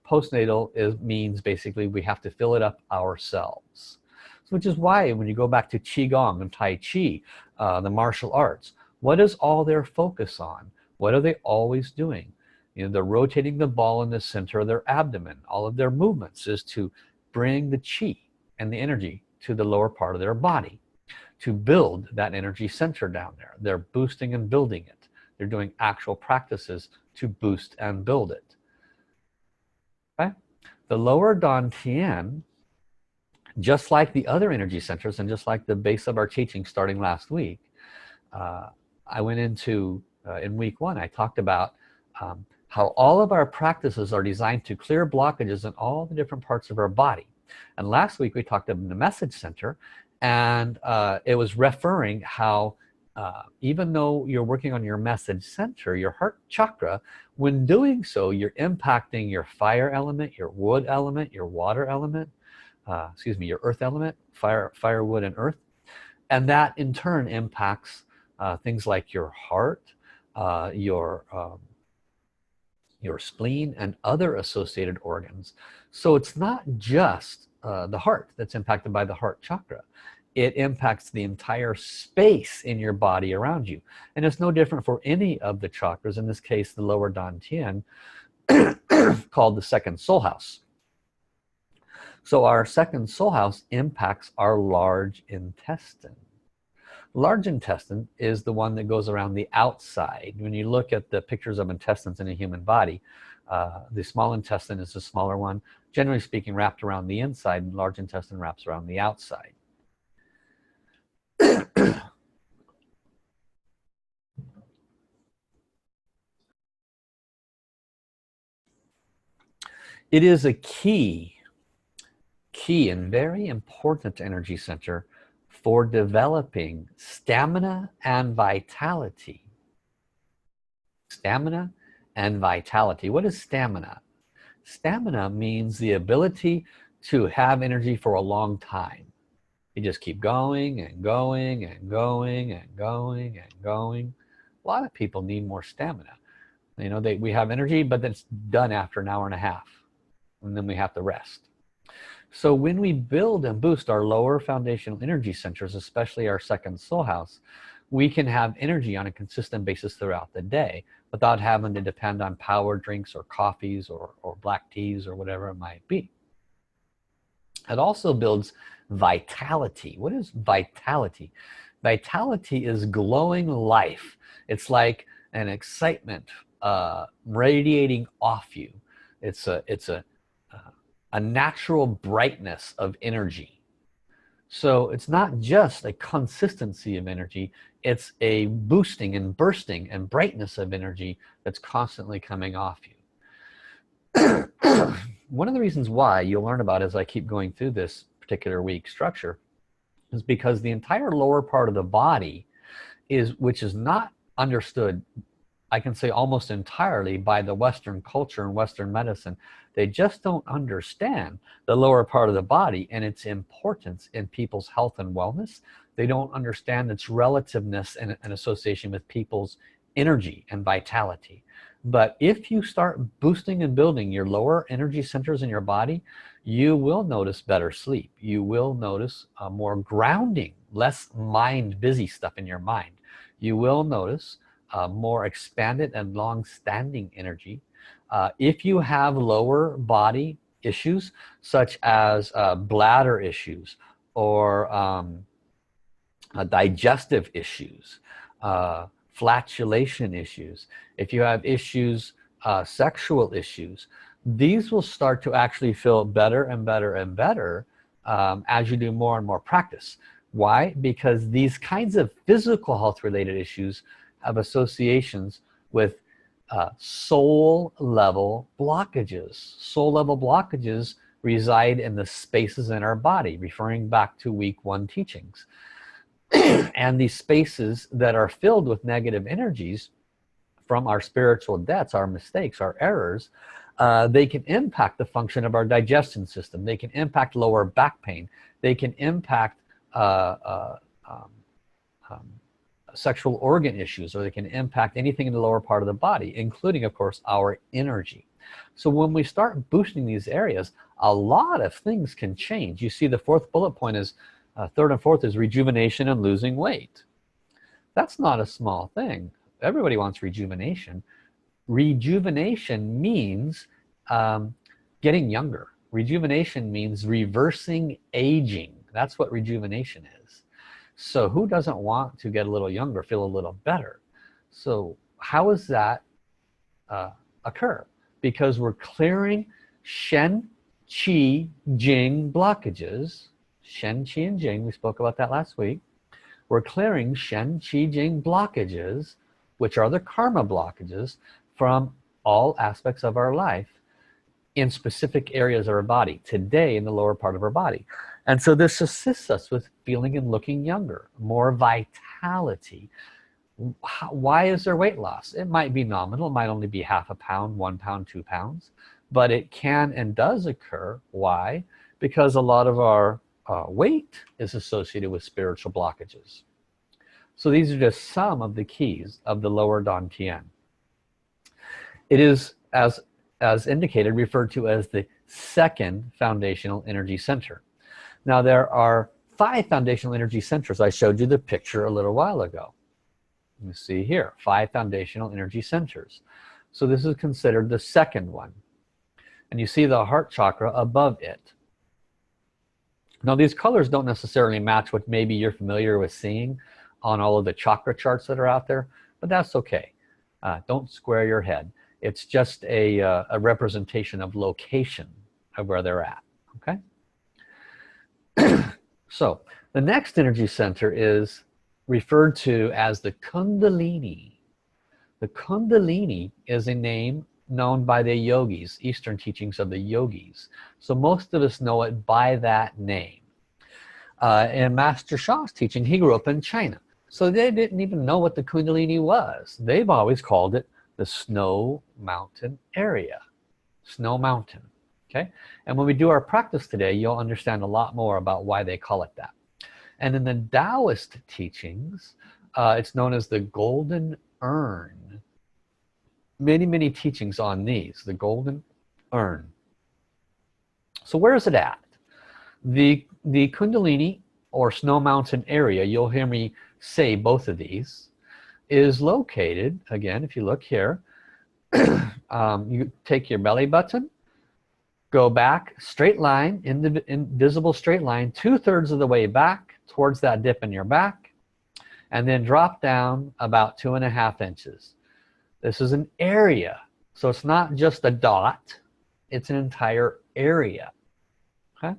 Postnatal means basically we have to fill it up ourselves. So which is why when you go back to Qigong and Tai Chi, the martial arts, what is all their focus on? What are they always doing? You know, they're rotating the ball in the center of their abdomen. All of their movements is to bring the Qi and the energy to the lower part of their body, to build that energy center down there. They're boosting and building it. They're doing actual practices to boost and build it. Okay? The lower DanTian, just like the other energy centers and just like the base of our teaching starting last week, I went into, in week 1, I talked about how all of our practices are designed to clear blockages in all the different parts of our body. And last week we talked about the message center, and it was referring how even though you're working on your message center, your heart chakra, when doing so, you're impacting your fire element, your wood element, your water element, excuse me, your earth element, fire, wood, and earth. And that in turn impacts things like your heart, your spleen, and other associated organs. So it's not just the heart that's impacted by the heart chakra. It impacts the entire space in your body around you. And it's no different for any of the chakras, in this case the lower DanTian, called the second soul house. So our second soul house impacts our large intestine. Large intestine is the one that goes around the outside. When you look at the pictures of intestines in a human body, the small intestine is the smaller one, generally speaking wrapped around the inside, and large intestine wraps around the outside. It is a key and very important energy center for developing stamina and vitality. Stamina and vitality. What is stamina? Stamina means the ability to have energy for a long time. You just keep going and going and going and going and going. A lot of people need more stamina. You know, we have energy, but then it's done after an hour and a half, and then we have to rest. So when we build and boost our lower foundational energy centers, especially our second soul house, we can have energy on a consistent basis throughout the day without having to depend on power drinks or coffees or black teas or whatever it might be. It also builds vitality. What is vitality? Vitality is glowing life. It's like an excitement radiating off you. It's a natural brightness of energy. So it's not just a consistency of energy, it's a boosting and bursting and brightness of energy that's constantly coming off you. One of the reasons why you'll learn about as I keep going through this particular week structure is because the entire lower part of the body which is not understood, I can say almost entirely, by the Western culture and Western medicine. They just don't understand the lower part of the body and its importance in people's health and wellness. They don't understand its relativeness and association with people's energy and vitality. But if you start boosting and building your lower energy centers in your body, you will notice better sleep. You will notice more grounding, less mind busy stuff in your mind. You will notice more expanded and long-standing energy. If you have lower body issues such as bladder issues or digestive issues, flatulation issues, if you have issues, sexual issues, these will start to actually feel better and better and better as you do more and more practice. Why? Because these kinds of physical health related issues have associations with soul level blockages. Soul level blockages reside in the spaces in our body, referring back to week 1 teachings. And these spaces that are filled with negative energies from our spiritual debts, our mistakes, our errors, they can impact the function of our digestion system. They can impact lower back pain. They can impact sexual organ issues, or they can impact anything in the lower part of the body, including, of course, our energy. So when we start boosting these areas, a lot of things can change. You see the 4th bullet point is, 3rd and 4th is rejuvenation and losing weight. That's not a small thing. Everybody wants rejuvenation. Rejuvenation means getting younger. Rejuvenation means reversing aging. That's what rejuvenation is. So who doesn't want to get a little younger, feel a little better? So how does that occur? Because we're clearing Shen, Qi, Jing blockages. Shen, Qi, and Jing, we spoke about that last week. We're clearing Shen, Qi, Jing blockages, which are the karma blockages, from all aspects of our life. in specific areas of our body, today in the lower part of our body. And so this assists us with feeling and looking younger, more vitality. Why is there weight loss? It might be nominal, it might only be half a pound, 1 pound, 2 pounds, but it can and does occur. Why? Because a lot of our weight is associated with spiritual blockages. So these are just some of the keys of the lower DanTian. It is, as indicated, referred to as the second foundational energy center. Now there are 5 foundational energy centers. I showed you the picture a little while ago. You see here, 5 foundational energy centers. So this is considered the second one. And you see the heart chakra above it. Now these colors don't necessarily match what maybe you're familiar with seeing on all of the chakra charts that are out there, but that's okay. Don't square your head. It's just a representation of location of where they're at, okay? So the next energy center is referred to as the Kundalini. The Kundalini is a name known by the yogis, Eastern teachings of the yogis. So most of us know it by that name. In Master Sha's teaching, he grew up in China. So they didn't even know what the Kundalini was. They've always called it the Snow Mountain area. Snow Mountain, okay? And when we do our practice today, you'll understand a lot more about why they call it that. And in the Taoist teachings, it's known as the Golden Urn. Many teachings on these, the Golden Urn. So where is it at? The Kundalini or Snow Mountain area, you'll hear me say both of these, is located, again, if you look here, you take your belly button, go back, straight line, invisible straight line, 2/3 of the way back towards that dip in your back, and then drop down about 2.5 inches. This is an area, so it's not just a dot, it's an entire area, okay?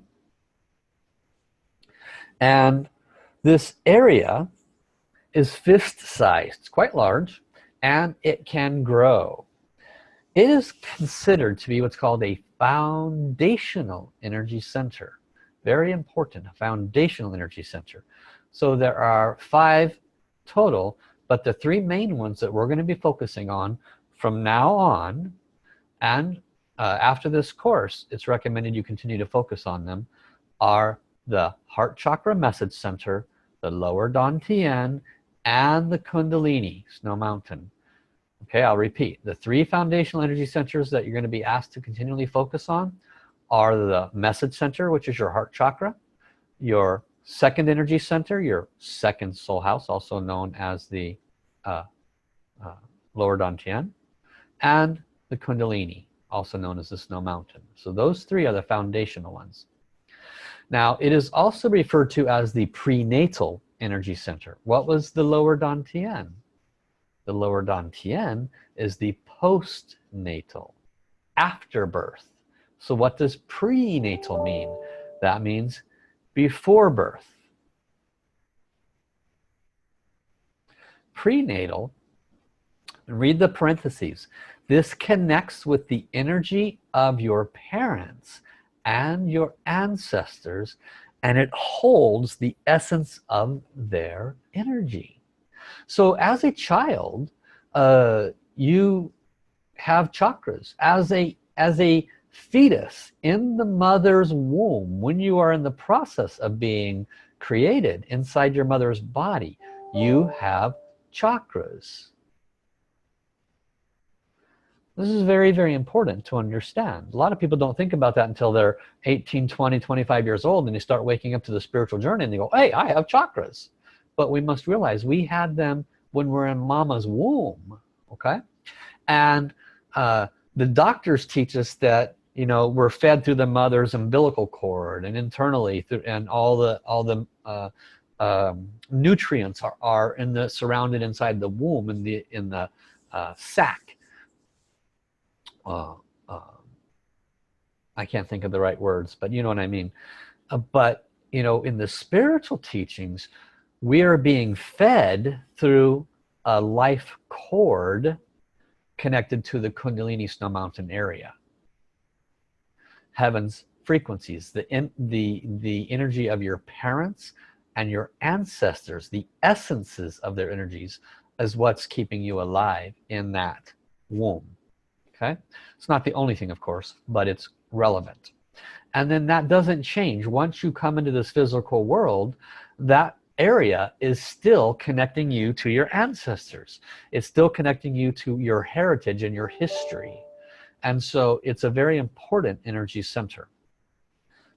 And this area is fist-sized, it's quite large, and it can grow. It is considered to be what's called a foundational energy center. Very important, a foundational energy center. So there are 5 total, but the 3 main ones that we're going to be focusing on from now on, and after this course, it's recommended you continue to focus on them, are the heart chakra message center, the lower DanTian, and the Kundalini, Snow Mountain. Okay, I'll repeat. The 3 foundational energy centers that you're going to be asked to continually focus on are the message center, which is your heart chakra, your second energy center, your second soul house, also known as the lower DanTian, and the Kundalini, also known as the Snow Mountain. So those 3 are the foundational ones. Now, it is also referred to as the prenatal energy center. What was the lower DanTian? The lower DanTian is the postnatal, after birth. So what does prenatal mean? That means before birth. Prenatal, read the parentheses, this connects with the energy of your parents and your ancestors, and it holds the essence of their energy. So as a child, you have chakras. As a fetus in the mother's womb, when you are in the process of being created inside your mother's body, you have chakras. This is very important to understand. A lot of people don't think about that until they're 18, 20, 25 years old, and they start waking up to the spiritual journey and they go, hey, I have chakras. But we must realize we had them when we're in mama's womb, okay? And the doctors teach us that, you know, we're fed through the mother's umbilical cord and internally through, and all the nutrients are surrounded inside the womb in the sac. I can't think of the right words, but you know what I mean. But you know, in the spiritual teachings, we are being fed through a life cord connected to the Kundalini Snow Mountain area. heaven's frequencies, the energy of your parents and your ancestors, the essences of their energies is what's keeping you alive in that womb. Okay, it's not the only thing, of course, but it's relevant. And then that doesn't change once you come into this physical world. That area is still connecting you to your ancestors. It's still connecting you to your heritage and your history. And so it's a very important energy center.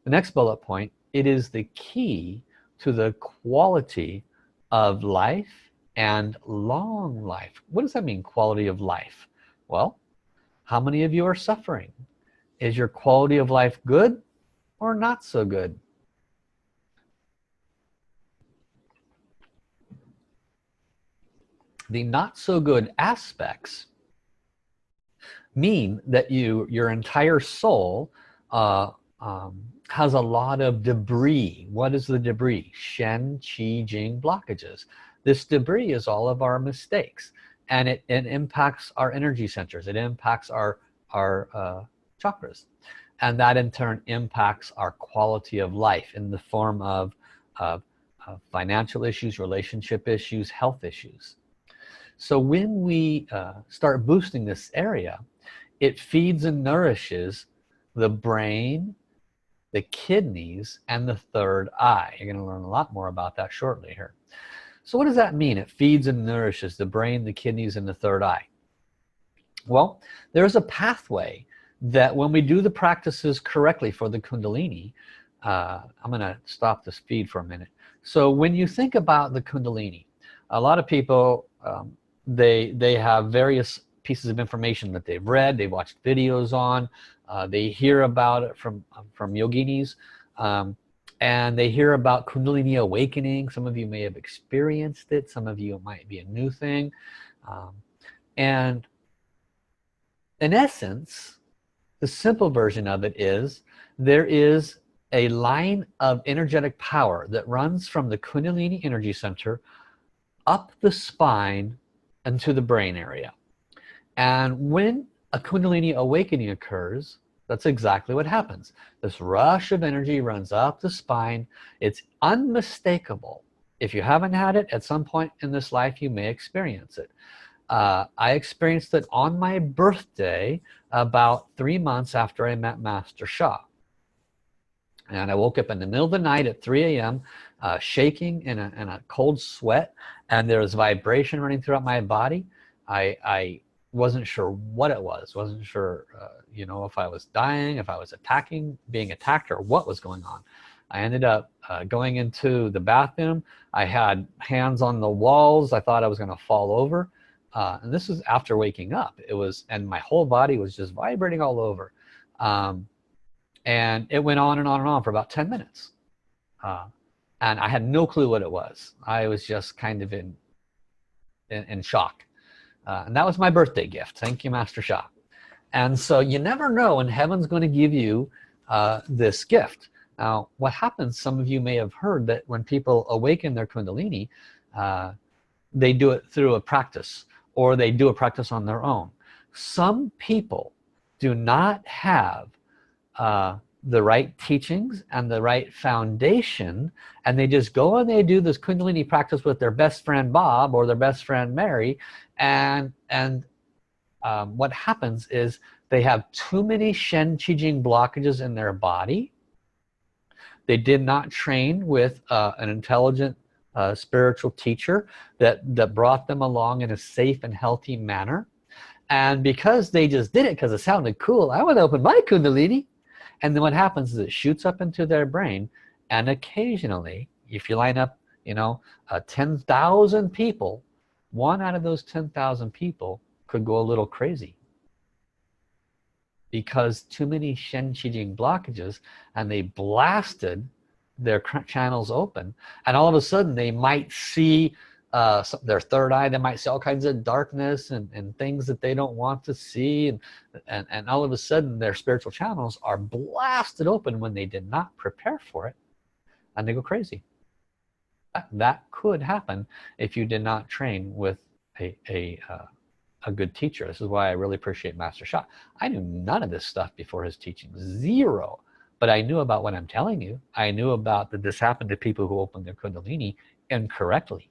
The next bullet point, it is the key to the quality of life and long life. What does that mean, quality of life? Well, how many of you are suffering? Is your quality of life good or not so good? The not so good aspects mean that your entire soul has a lot of debris. What is the debris? Shen, Qi, Jing blockages. This debris is all of our mistakes, and it impacts our energy centers. It impacts our chakras, and that in turn impacts our quality of life in the form of financial issues, relationship issues, health issues. So when we start boosting this area, it feeds and nourishes the brain, the kidneys, and the third eye. You're going to learn a lot more about that shortly here. So what does that mean? It feeds and nourishes the brain, the kidneys, and the third eye. Well, there's a pathway that when we do the practices correctly for the Kundalini, I'm going to stop this feed for a minute. So when you think about the Kundalini, a lot of people, they have various pieces of information that they've read, they've watched videos on, they hear about it from yoginis, and they hear about Kundalini awakening. Some of you may have experienced it, some of you it might be a new thing, and in essence, the simple version of it is there is a line of energetic power that runs from the Kundalini energy center up the spine and to the brain area. And when a Kundalini awakening occurs, that's exactly what happens. This rush of energy runs up the spine. It's unmistakable. If you haven't had it, at some point in this life you may experience it. I experienced it on my birthday about 3 months after I met Master Sha. And I woke up in the middle of the night at 3 a.m. Shaking in a cold sweat, and there was vibration running throughout my body. I wasn't sure what it was, wasn't sure you know, if I was dying, if I was being attacked, or what was going on. I ended up going into the bathroom. I had hands on the walls. I thought I was going to fall over, and this was after waking up. It was, and my whole body was just vibrating all over, and it went on and on and on for about 10 minutes. And I had no clue what it was. I was just kind of in shock. And that was my birthday gift. Thank you, Master Sha. And so you never know when heaven's going to give you this gift. Now, what happens, some of you may have heard that when people awaken their Kundalini, they do it through a practice, or they do a practice on their own. Some people do not have the right teachings and the right foundation, and they just go and they do this Kundalini practice with their best friend Bob or their best friend Mary, and what happens is they have too many Shen Qi Jing blockages in their body. They did not train with an intelligent spiritual teacher that brought them along in a safe and healthy manner, and because they just did it because it sounded cool, I want to open my Kundalini. And then what happens is it shoots up into their brain, and occasionally, if you line up, you know, 10,000 people, one out of those 10,000 people could go a little crazy because too many Shen Qi Jing blockages, and they blasted their channels open, and all of a sudden they might see their third eye. They might see all kinds of darkness and things that they don't want to see, and all of a sudden their spiritual channels are blasted open when they did not prepare for it, and they go crazy. That could happen if you did not train with a a good teacher. This is why I really appreciate Master Sha. I knew none of this stuff before his teaching, zero. But I knew about what I'm telling you. I knew about that this happened to people who opened their Kundalini incorrectly.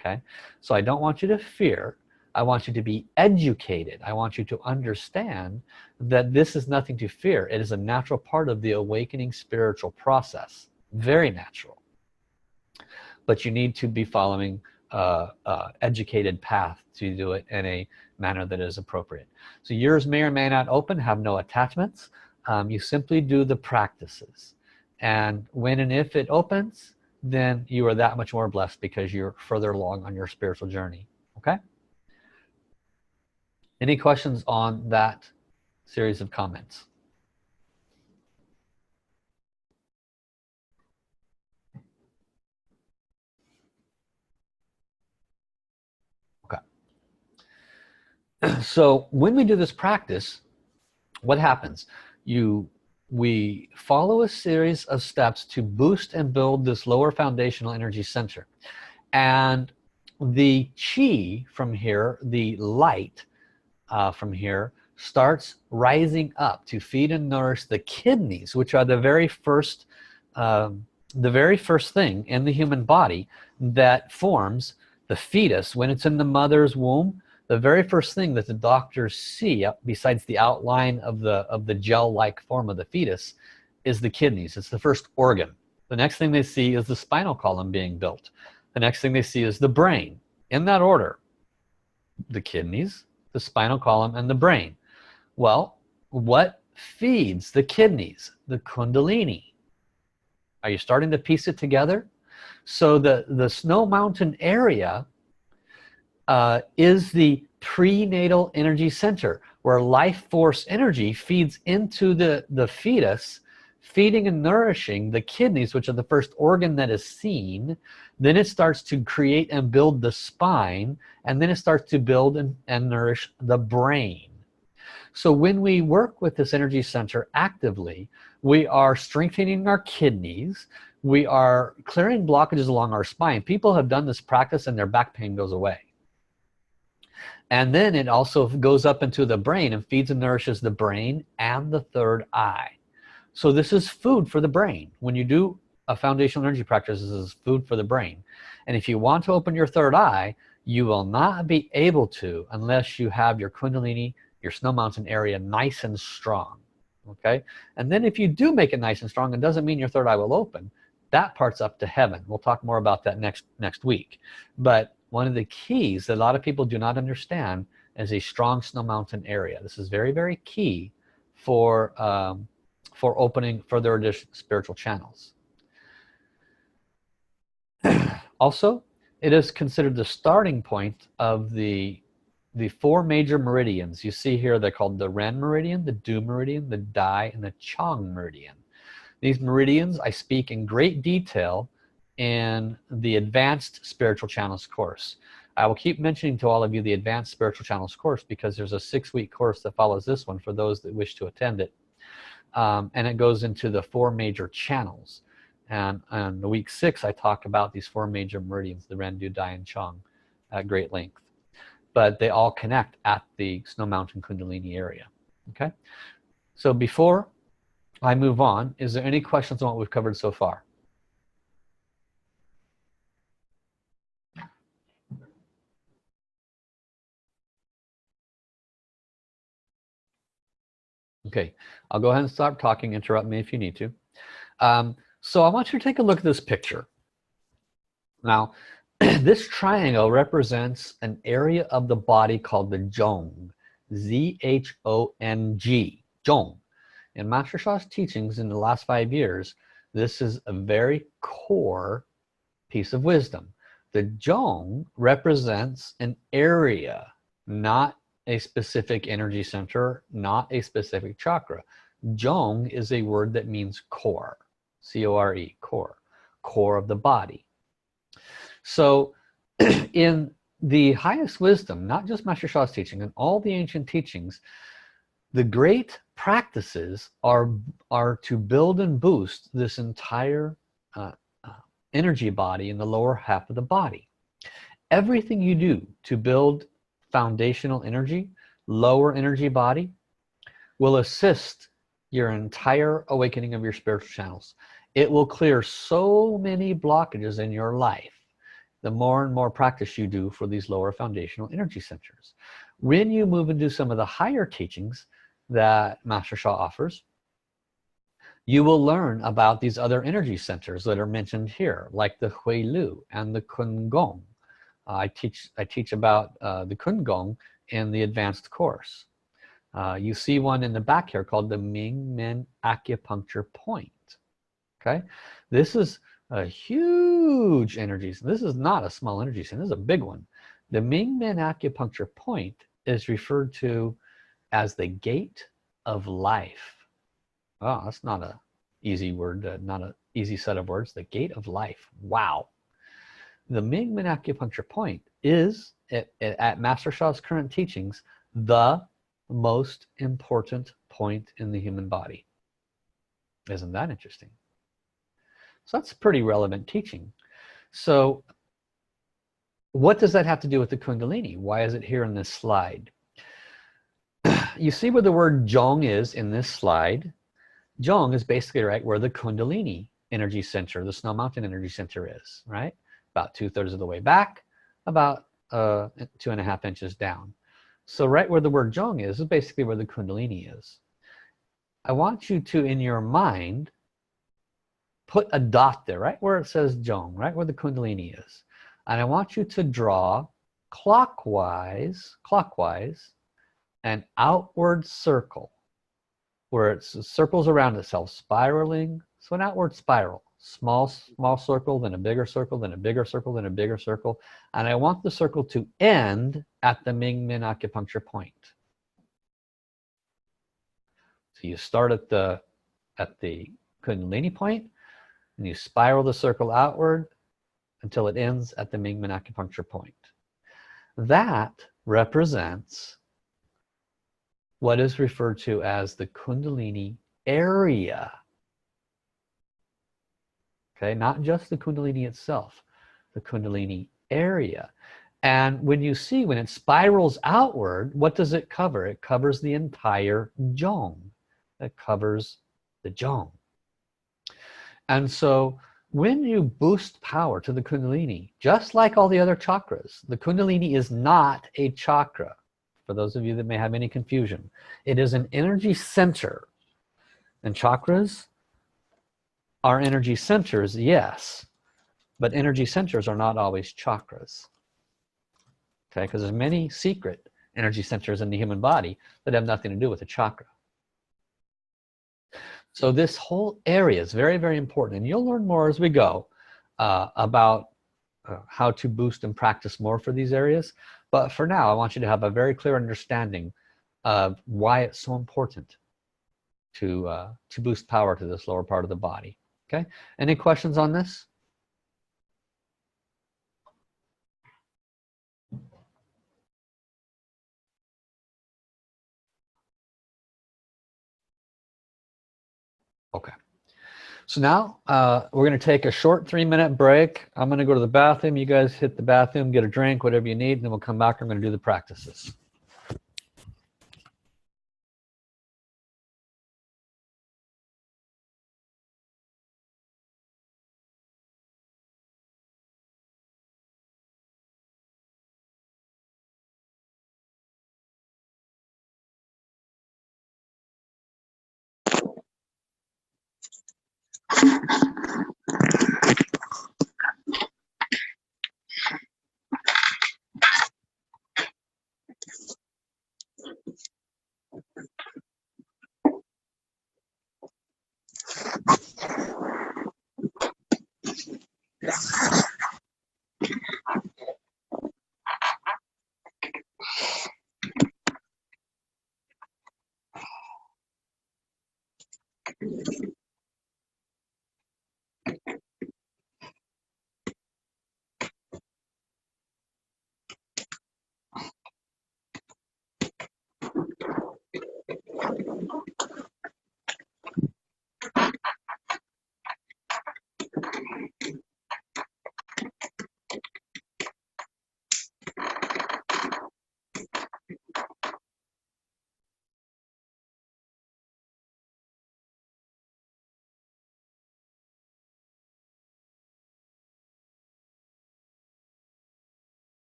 Okay, so I don't want you to fear. I want you to be educated. I want you to understand that this is nothing to fear. It is a natural part of the awakening spiritual process. Very natural. But you need to be following educated path to do it in a manner that is appropriate. So yours may or may not open, have no attachments. You simply do the practices. And when and if it opens, then you are that much more blessed because you're further along on your spiritual journey. Okay? Any questions on that series of comments? Okay. So when we do this practice, what happens? We follow a series of steps to boost and build this lower foundational energy center. And the chi from here, the light from here, starts rising up to feed and nourish the kidneys, which are the very first thing in the human body that forms the fetus when it's in the mother's womb. The very first thing that the doctors see, besides the outline of the gel-like form of the fetus, is the kidneys. It's the first organ. The next thing they see is the spinal column being built. The next thing they see is the brain. In that order: the kidneys, the spinal column, and the brain. Well, what feeds the kidneys? The Kundalini. Are you starting to piece it together? So the Snow Mountain area is the prenatal energy center, where life force energy feeds into the fetus, feeding and nourishing the kidneys, which are the first organ that is seen. Then it starts to create and build the spine, and then it starts to build and nourish the brain. So when we work with this energy center actively, we are strengthening our kidneys, we are clearing blockages along our spine. People have done this practice and their back pain goes away. And then it also goes up into the brain and feeds and nourishes the brain and the third eye. So this is food for the brain. When you do a foundational energy practice, this is food for the brain. And if you want to open your third eye, you will not be able to unless you have your Kundalini, your Snow Mountain area nice and strong. Okay? And then if you do make it nice and strong, it doesn't mean your third eye will open. That part's up to heaven. We'll talk more about that next week. But one of the keys that a lot of people do not understand is a strong Snow Mountain area. This is very, very key for opening further additional spiritual channels. Also, it is considered the starting point of the four major meridians. You see here they're called the Ren meridian, the Du meridian, the Dai, and the Chang meridian. These meridians I speak in great detail in the Advanced Spiritual Channels course. I will keep mentioning to all of you the Advanced Spiritual Channels course because there's a 6-week course that follows this one for those that wish to attend it. And it goes into the 4 major channels. And on the week 6, I talk about these 4 major meridians, the Ren, Du, Dai, and Chang, at great length. But they all connect at the Snow Mountain Kundalini area. Okay? So before I move on, is there any questions on what we've covered so far? Okay, I'll go ahead and start talking. Interrupt me if you need to. So I want you to take a look at this picture. Now, this triangle represents an area of the body called the Zhong, Z-H-O-N-G, Zhong. In Master Sha's teachings in the last 5 years, this is a very core piece of wisdom. The Zhong represents an area, not a specific energy center, not a specific chakra. Zhong is a word that means core, C-O-R-E, core, core of the body. So in the highest wisdom, not just Master Sha's teaching, in all the ancient teachings, the great practices are to build and boost this entire energy body in the lower half of the body. Everything you do to build foundational energy, lower energy body, will assist your entire awakening of your spiritual channels. It will clear so many blockages in your life the more and more practice you do for these lower foundational energy centers. When you move into some of the higher teachings that Master Sha offers, you will learn about these other energy centers that are mentioned here, like the Hui Lu and the Kun Gong. I teach about the Kun Gong in the advanced course. You see one in the back here called the Ming Men Acupuncture Point. Okay, this is a huge energy. This is not a small energy center. This is a big one. The Ming Men Acupuncture Point is referred to as the gate of life. Oh, that's not an easy word, not an easy set of words. The gate of life. Wow. The Ming Men Acupuncture Point is, at Master Sha's current teachings, the most important point in the human body. Isn't that interesting? So that's pretty relevant teaching. So what does that have to do with the Kundalini? Why is it here in this slide? You see where the word Zhong is in this slide? Zhong is basically right where the Kundalini energy center, the Snow Mountain energy center is, right? About 2/3 of the way back, about 2.5 inches down. So right where the word Zhong is basically where the Kundalini is. I want you to, in your mind, put a dot there, right where it says Zhong, right where the Kundalini is. And I want you to draw clockwise an outward circle where it circles around itself, spiraling. So an outward spiral, small circle, then a bigger circle, then a bigger circle, then a bigger circle. And I want the circle to end at the Ming Men Acupuncture Point. So you start at the Kundalini point, and you spiral the circle outward until it ends at the Ming Men Acupuncture Point. That represents what is referred to as the Kundalini area. Okay, not just the Kundalini itself, the Kundalini area. And when it spirals outward, what does it cover? It covers the entire Zhong. It covers the Zhong. And so when you boost power to the Kundalini, just like all the other chakras, the Kundalini is not a chakra. For those of you that may have any confusion, it is an energy center. And chakras are energy centers, yes, but energy centers are not always chakras. Okay, because there's many secret energy centers in the human body that have nothing to do with the chakra. So this whole area is very, very important, and you'll learn more as we go about how to boost and practice more for these areas. But for now, I want you to have a very clear understanding of why it's so important to boost power to this lower part of the body. Okay, any questions on this? Okay, so now we're going to take a short 3-minute break. I'm going to go to the bathroom. You guys hit the bathroom, get a drink, whatever you need, and then we'll come back. I'm going to do the practices.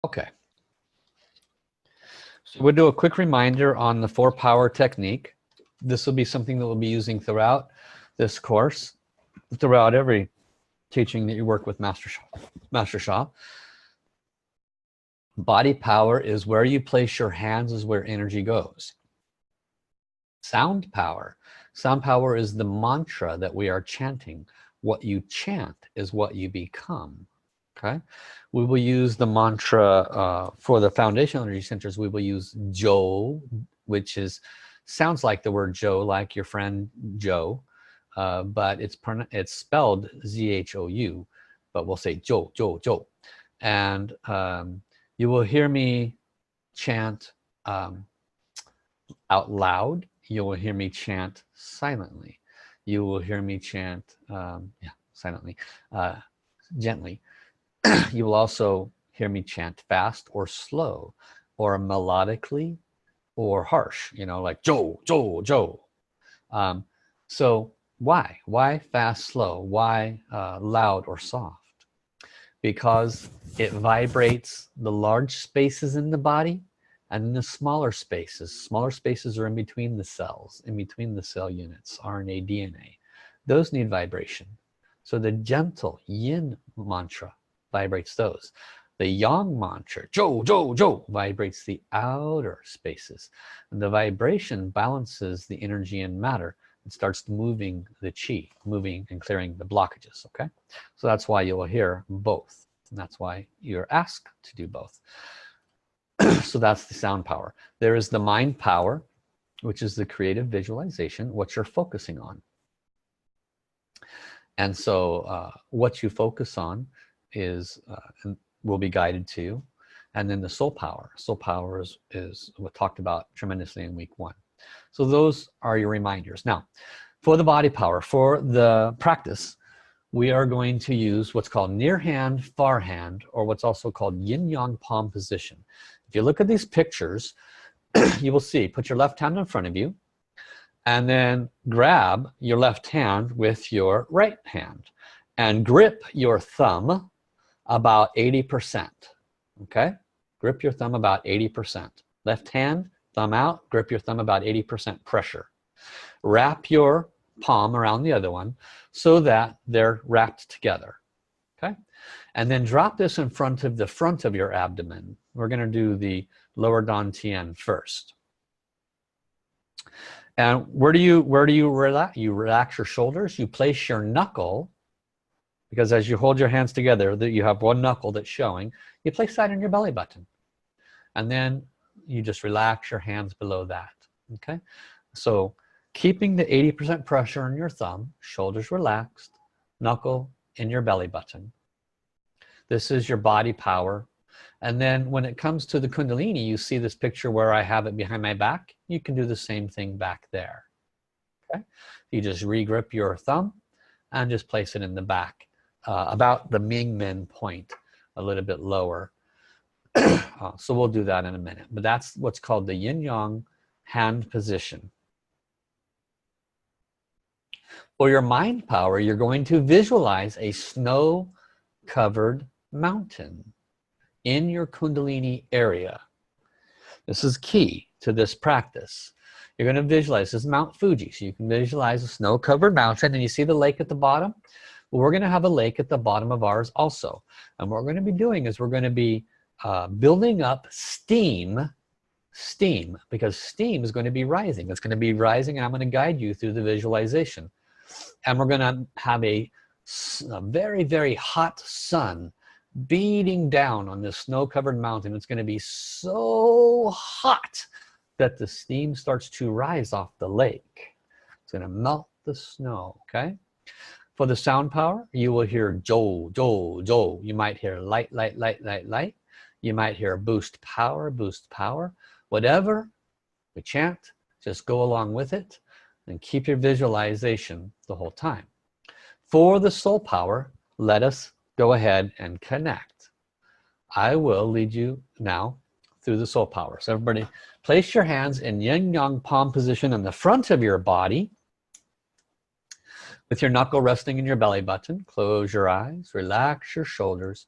Okay. So we'll do a quick reminder on the 4-power technique. This will be something that we'll be using throughout this course, throughout every teaching that you work with Master Sha. Body power is where you place your hands, is where energy goes. Sound power. Sound power is the mantra that we are chanting. What you chant is what you become. Okay, we will use the mantra for the foundational energy centers. We will use Jo, which sounds like the word Joe, like your friend Joe, but it's spelled Z-H-O-U, but we'll say Jo, Jo, Jo. And you will hear me chant out loud. You will hear me chant silently. You will hear me chant silently, gently. You will also hear me chant fast or slow, or melodically, or harsh, you know, like Jo, Jo, Jo. So why fast, slow? Why loud or soft? Because it vibrates the large spaces in the body and the smaller spaces. Smaller spaces are in between the cells, in between the cell units, RNA, DNA. Those need vibration. So the gentle yin mantra vibrates those. The yang mantra, Jo, Jo, Jo, vibrates the outer spaces. And the vibration balances the energy and matter. It starts moving the chi, moving and clearing the blockages, okay? So that's why you will hear both. And that's why you're asked to do both. So that's the sound power. There is the mind power, which is the creative visualization, what you're focusing on. And so what you focus on is will be guided to. And then the soul power. Soul power is what talked about tremendously in week 1. So those are your reminders. Now, for the body power, for the practice, we are going to use what's called near hand, far hand, or what's also called yin-yang palm position. If you look at these pictures, you will see, put your left hand in front of you, and then grab your left hand with your right hand, and grip your thumb about 80%, okay? Grip your thumb about 80%. Left hand, thumb out, grip your thumb about 80% pressure. Wrap your palm around the other one so that they're wrapped together, okay? And then drop this in front of your abdomen. We're gonna do the lower DanTian first. And where do you relax? You relax your shoulders, you place your knuckle, because as you hold your hands together, you have one knuckle that's showing, you place that in your belly button. And then you just relax your hands below that, okay? So keeping the 80% pressure on your thumb, shoulders relaxed, knuckle in your belly button. This is your body power. And then when it comes to the Kundalini, you see this picture where I have it behind my back. You can do the same thing back there, okay? You just regrip your thumb and just place it in the back, about the Ming-Men point, a little bit lower. So we'll do that in a minute. But that's what's called the yin-yang hand position. For your mind power, you're going to visualize a snow-covered mountain in your Kundalini area. This is key to this practice. You're going to visualize, this is Mount Fuji, so you can visualize a snow-covered mountain, and you see the lake at the bottom? Well, we're going to have a lake at the bottom of ours also. And what we're going to be doing is we're going to be building up steam, because steam is going to be rising. It's going to be rising, and I'm going to guide you through the visualization. And we're going to have a very, very hot sun beating down on this snow-covered mountain. It's going to be so hot that the steam starts to rise off the lake. It's going to melt the snow, okay? For the sound power, you will hear Jo, Jo, Jo. You might hear light, light, light, light, light. You might hear boost power, boost power. Whatever we chant, just go along with it and keep your visualization the whole time. For the soul power, let us go ahead and connect. I will lead you now through the soul power. So everybody, place your hands in yin-yang palm position in the front of your body, with your knuckle resting in your belly button. Close your eyes, relax your shoulders,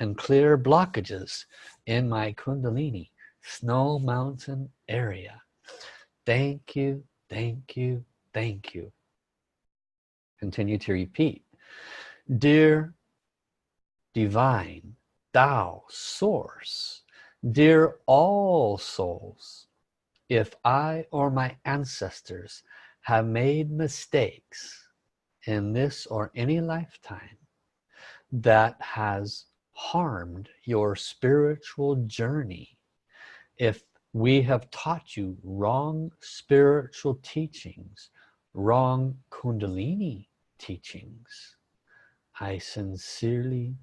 and clear blockages in my Kundalini Snow Mountain area. Thank you, thank you, thank you. Continue to repeat. Dear Divine Tao Source, dear all souls, if I or my ancestors have made mistakes in this or any lifetime that has harmed your spiritual journey, if we have taught you wrong spiritual teachings, wrong Kundalini teachings, I sincerely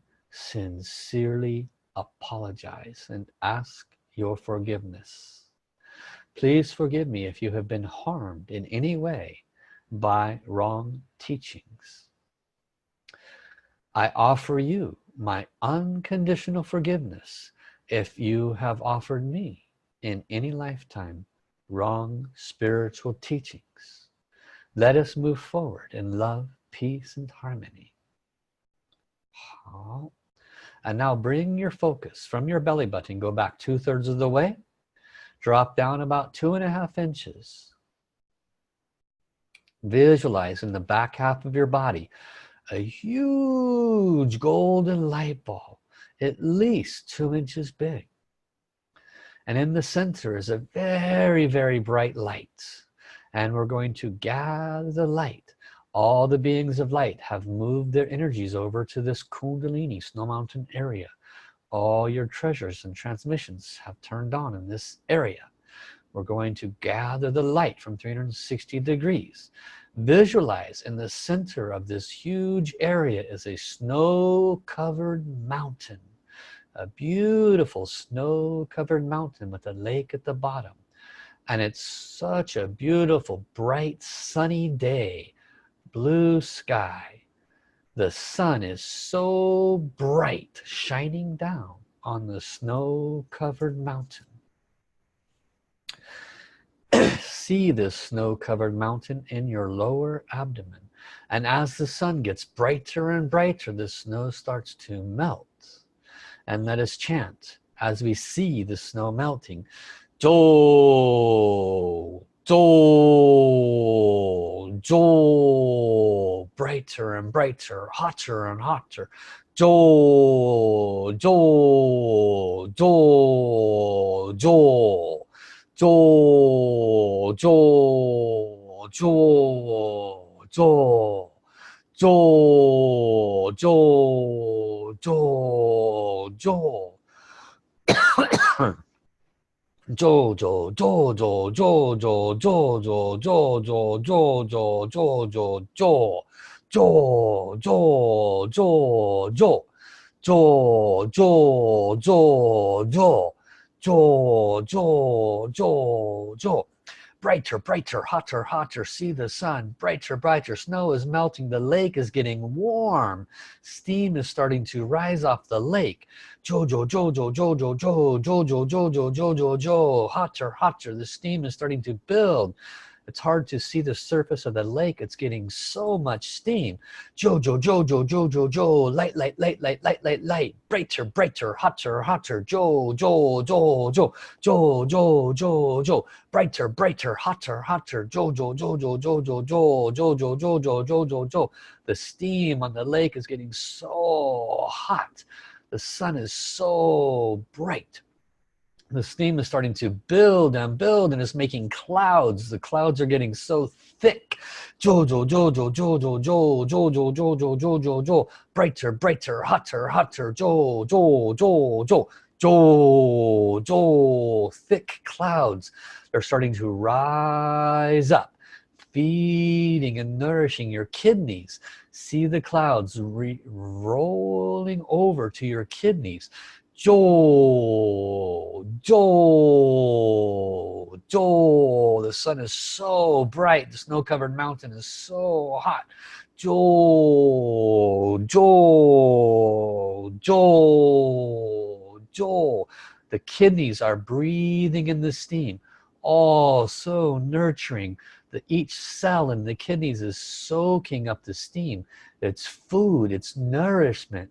apologize and ask your forgiveness. Please forgive me if you have been harmed in any way by wrong teachings. I offer you my unconditional forgiveness if you have offered me in any lifetime wrong spiritual teachings. Let us move forward in love, peace, and harmony. And now bring your focus from your belly button, go back 2/3 of the way, drop down about 2.5 inches. Visualize in the back half of your body a huge golden light bulb, at least 2 inches big. And in the center is a very, very bright light. And we're going to gather the light. All the beings of light have moved their energies over to this Kundalini Snow Mountain area. All your treasures and transmissions have turned on in this area. We're going to gather the light from 360 degrees. Visualize in the center of this huge area is a snow-covered mountain. A beautiful snow-covered mountain with a lake at the bottom. And it's such a beautiful, bright, sunny day. Blue sky. The sun is so bright, shining down on the snow-covered mountain. See this snow-covered mountain in your lower abdomen. And as the sun gets brighter and brighter, the snow starts to melt. And let us chant as we see the snow melting. Jo, Jo, Jo, brighter and brighter, hotter and hotter. Jo, Jo, Jo, Jo, Jo, Jo, Jo, Jo, Jo, Jo, Jo, Jo. Jojo, Jojo, Jojo, Jojo, Jojo, Jojo, Jojo, Jo, Jo, Jo, Jo, Jo, Jo, Jo, Jo, Jo, Jo, Jo, Jo, Jo. Brighter, brighter, hotter, hotter, see the sun. Brighter, brighter, snow is melting, the lake is getting warm. Steam is starting to rise off the lake. Jojo, Jojo, Jojo, Jo, Jojo, Jojo, Jojo, Jo. Hotter, hotter, the steam is starting to build. It's hard to see the surface of the lake, it's getting so much steam. Jojo, Jojo, Jojo, Jo, light, light, light, light, light, light, light. Brighter, brighter, hotter, hotter. Jo, Jo, Jo, Jo, Jo, Jo, Jo, Jo. Brighter, brighter, hotter, hotter. Jojo, Jojo, Jojo, Jo, Jojo, Jojo, Jojo, Jo. The steam on the lake is getting so hot. The sun is so bright. The steam is starting to build and build and it's making clouds. The clouds are getting so thick. Jojo, Jojo, Jojo, Jo, Jojo, Jojo, Jojo, Jo. Brighter, brighter, hotter, hotter. Jo, Jo, Jo, Jo, Jo, Jo. Thick clouds. They're starting to rise up, feeding and nourishing your kidneys. See the clouds rolling over to your kidneys. Jo, Jo, Jo. The sun is so bright. The snow-covered mountain is so hot. Jo, Jo, Jo, Jo. The kidneys are breathing in the steam. All so nurturing. Each cell in the kidneys is soaking up the steam. It's food, it's nourishment.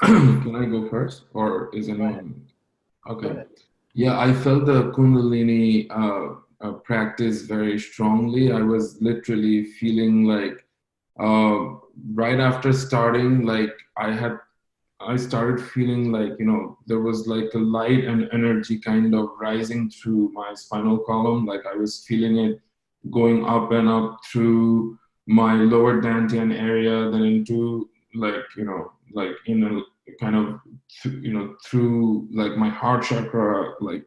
Can I go first, or is anyone? Okay. Yeah, I felt the Kundalini practice very strongly. I was literally feeling like right after starting, like I started feeling like, there was like a light and energy kind of rising through my spinal column. Like I was feeling it going up and up through my lower dantian area, then into like, like in a kind of, through like my heart chakra, like,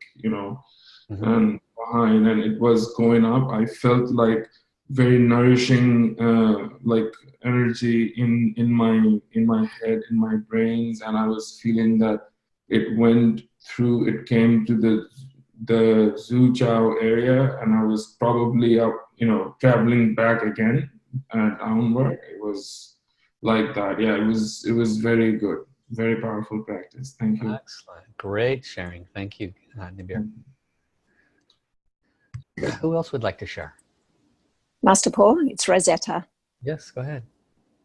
and behind, and it was going up. I felt like very nourishing, like energy in my head, in my brains, and I was feeling that it went through. It came to the Zhu Chao area, and I was probably up, traveling back again and downward. It was like that. Yeah, it was very good, very powerful practice. Thank you. Excellent, great sharing. Thank you, Nibir. Who else would like to share? Master Paul, it's Rosetta. Yes, go ahead.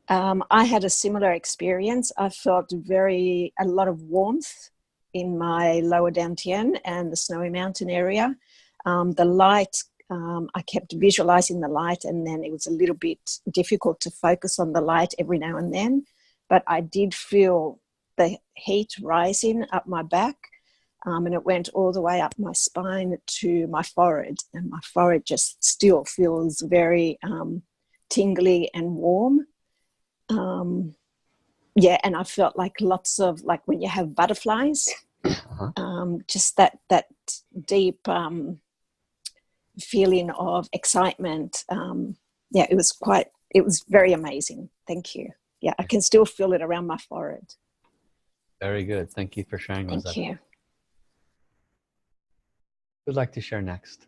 I had a similar experience. I felt a lot of warmth in my lower dantian and the Snowy Mountain area. The light, I kept visualizing the light, and then it was a little bit difficult to focus on the light every now and then. But I did feel the heat rising up my back, and it went all the way up my spine to my forehead. And my forehead just still feels very tingly and warm. Yeah, and I felt like lots of, like when you have butterflies, just that deep feeling of excitement. Yeah, it was very amazing. Thank you. Yeah, I can still feel it around my forehead. Very good. Thank you for sharing. Thank you. Who'd like to share next?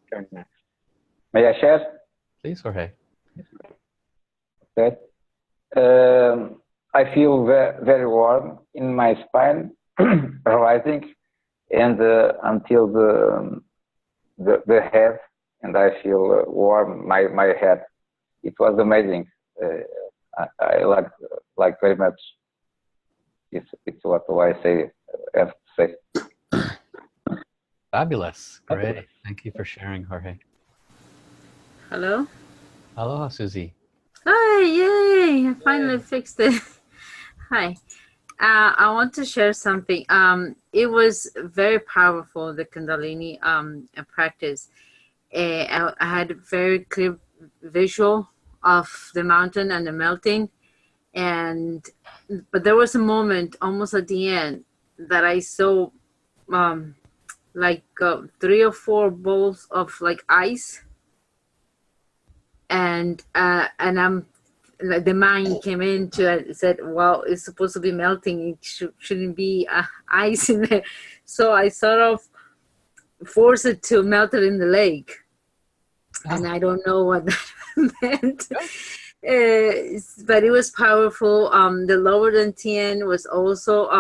May I share? Please, Jorge. Okay. I feel very warm in my spine, rising, and until the head, and I feel warm my head. It was amazing. I like very much. It's what I have to say. Fabulous. Great. Thank you for sharing, Jorge. Hello? Aloha, Susie. Hi, yay! I finally fixed it. Hi. I want to share something. It was very powerful, the Kundalini practice. I had a very clear visual of the mountain and the melting. But there was a moment almost at the end that I saw like 3 or 4 balls of like ice, and I'm like, the mind came into it, said, well, it's supposed to be melting, it shouldn't be ice in there. So I sort of forced it to melt it in the lake. And I don't know what that meant. But it was powerful. The lower dantian was also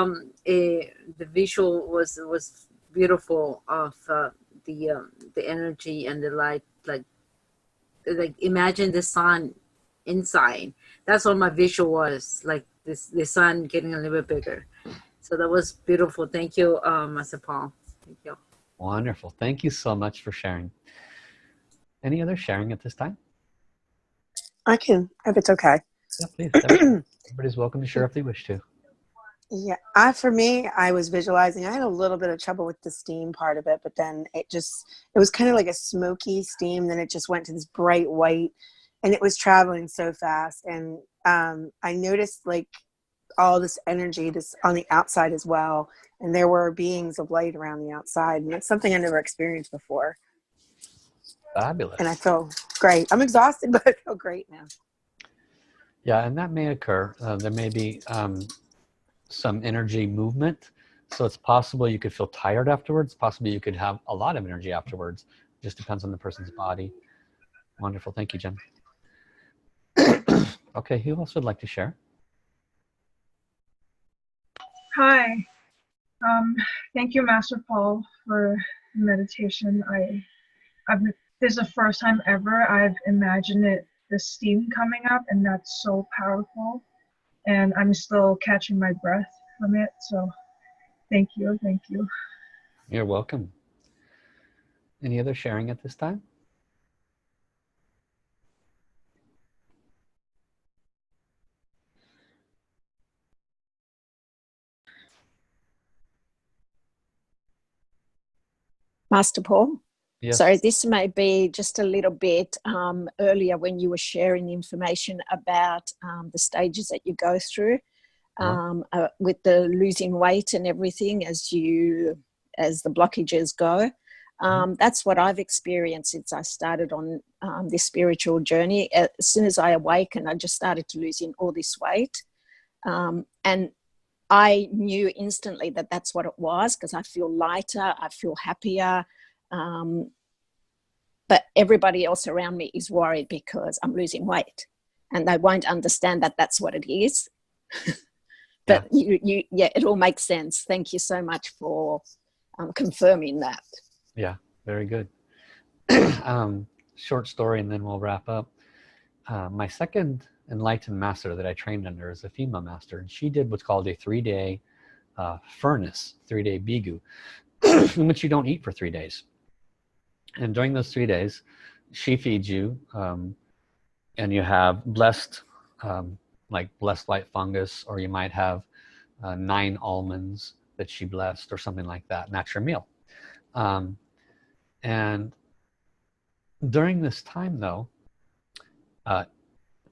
the visual was beautiful of the energy and the light. Like imagine the sun inside. That's what my visual was, like the sun getting a little bit bigger. So that was beautiful. Thank you, Master Paul. Thank you. Wonderful. Thank you so much for sharing. Any other sharing at this time? I can, if it's okay. Yeah, please. Everybody's welcome to share if they wish to. Yeah, for me, I was visualizing. I had a little bit of trouble with the steam part of it, but then it was kind of like a smoky steam. Then it just went to this bright white, and it was traveling so fast. And I noticed like all this energy, this on the outside as well. And there were beings of light around the outside. And it's something I never experienced before. Fabulous. And I feel great. I'm exhausted, but I feel great now. Yeah, and that may occur. There may be some energy movement. So it's possible you could feel tired afterwards. Possibly you could have a lot of energy afterwards. It just depends on the person's body. Wonderful. Thank you, Jen. Okay, who else would like to share? Hi. Thank you, Master Paul, for meditation. This is the first time ever I've imagined the steam coming up, and that's so powerful. And I'm still catching my breath from it. So thank you. Thank you. You're welcome. Any other sharing at this time? Master Paul? Yes. Sorry, this may be just a little bit earlier when you were sharing the information about the stages that you go through with the losing weight and everything as the blockages go. That's what I've experienced since I started on this spiritual journey. As soon as I awakened, I just started to lose in all this weight. And I knew instantly that that's what it was, because I feel lighter, I feel happier. But everybody else around me is worried because I'm losing weight, and they won't understand that that's what it is. But yeah, it all makes sense. Thank you so much for confirming that. Yeah, very good. Short story and then we'll wrap up. My second enlightened master that I trained under is a female master, and she did what's called a 3-day furnace, 3-day bigu, in which you don't eat for 3 days. And during those 3 days, she feeds you, and you have blessed, like blessed white fungus, or you might have 9 almonds that she blessed, or something like that, and that's your meal. And during this time, though,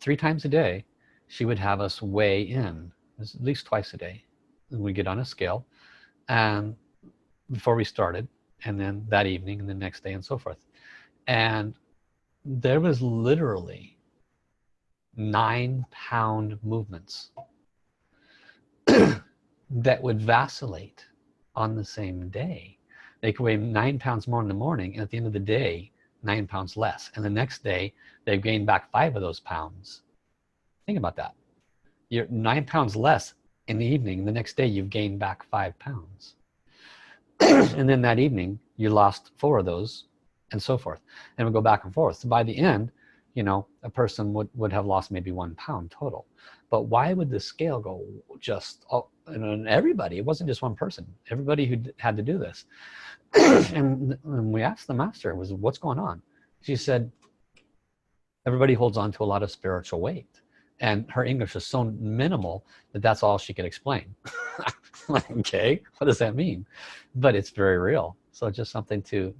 3 times a day, she would have us weigh in, at least twice a day. And we get on a scale, and before we started, and then that evening, and the next day, and so forth. And there was literally 9-pound movements that would vacillate on the same day. They could weigh 9 pounds more in the morning, and at the end of the day, 9 pounds less. And the next day, they've gained back 5 of those pounds. Think about that. You're 9 pounds less in the evening. The next day, you've gained back 5 pounds. And then that evening, you lost 4 of those, and so forth. And we go back and forth. So by the end, you know, a person would have lost maybe 1 pound total. But why would the scale go just, and everybody, it wasn't just one person, everybody who had to do this. And we asked the master, what's going on? She said, everybody holds on to a lot of spiritual weight. And her English is so minimal that that's all she could explain. Like, okay, what does that mean? But it's very real. So just something to,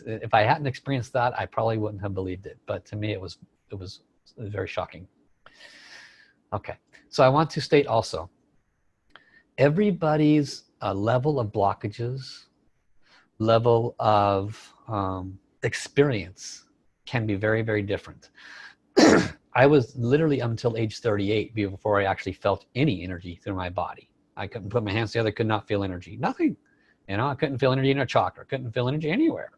if I hadn't experienced that, I probably wouldn't have believed it. But to me, it was very shocking. Okay, so I want to state also, everybody's level of blockages, level of experience can be very, very different. I was literally until age 38 before I actually felt any energy through my body. I couldn't put my hands together, could not feel energy, nothing. You know, I couldn't feel energy in a chakra, couldn't feel energy anywhere.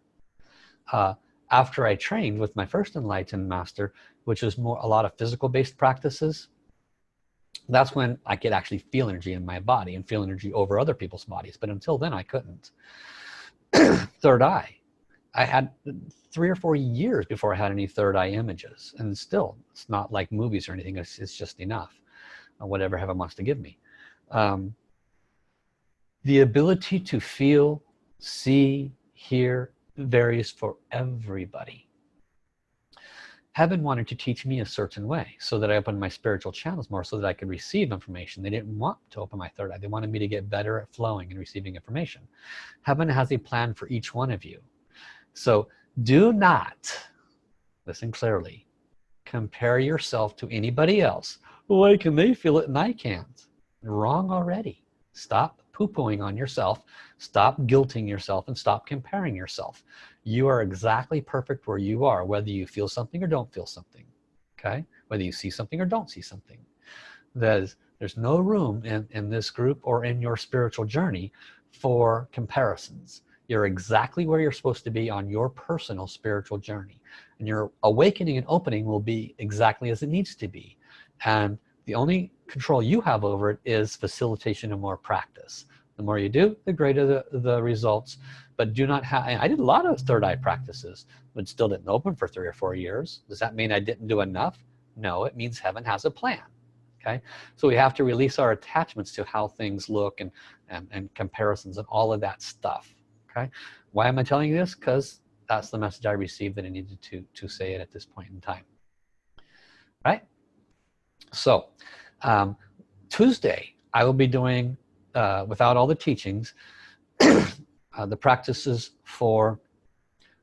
After I trained with my first enlightened master, which was more a lot of physical based practices, that's when I could actually feel energy in my body and feel energy over other people's bodies. But until then, I couldn't. Third eye. I had 3 or 4 years before I had any third eye images. And still, it's not like movies or anything. It's just enough. Whatever heaven wants to give me. The ability to feel, see, hear varies for everybody. Heaven wanted to teach me a certain way so that I opened my spiritual channels more so that I could receive information. They didn't want to open my third eye. They wanted me to get better at flowing and receiving information. Heaven has a plan for each one of you. So do not, listen clearly, compare yourself to anybody else. Why can they feel it and I can't? Wrong already. Stop poo-pooing on yourself. Stop guilting yourself and stop comparing yourself. You are exactly perfect where you are, whether you feel something or don't feel something. Okay? Whether you see something or don't see something. There's no room in this group or in your spiritual journey for comparisons. You're exactly where you're supposed to be on your personal spiritual journey. And your awakening and opening will be exactly as it needs to be. And the only control you have over it is facilitation and more practice. The more you do, the greater the results. But do not have, I did a lot of third eye practices, but still didn't open for 3 or 4 years. Does that mean I didn't do enough? No, it means heaven has a plan. Okay, so we have to release our attachments to how things look and comparisons and all of that stuff. Okay, why am I telling you this? Because that's the message I received that I needed to say it at this point in time. Right? So Tuesday I will be doing without all the teachings the practices for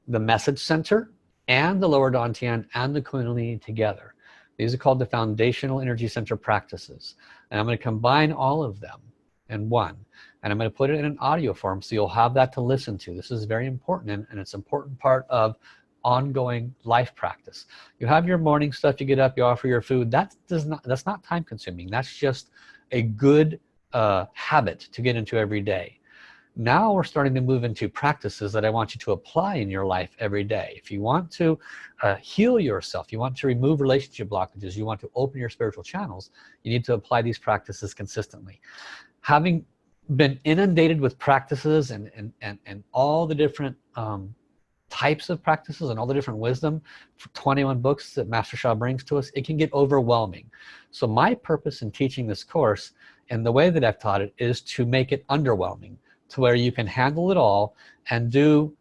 the message center and the lower DanTian and the Kundalini together. These are called the foundational energy center practices, and I'm going to combine all of them in one, and I'm going to put it in an audio form so you'll have that to listen to. This is very important, and it's an important part of ongoing life practice. You have your morning stuff, you get up, you offer your food. That's not time consuming. That's just a good habit to get into every day. Now we're starting to move into practices that I want you to apply in your life every day. If you want to heal yourself, you want to remove relationship blockages, you want to open your spiritual channels, you need to apply these practices consistently. Having been inundated with practices and all the different types of practices and all the different wisdom, 21 books that Master Sha brings to us, it can get overwhelming. So my purpose in teaching this course and the way that I've taught it is to make it underwhelming, to where you can handle it all and do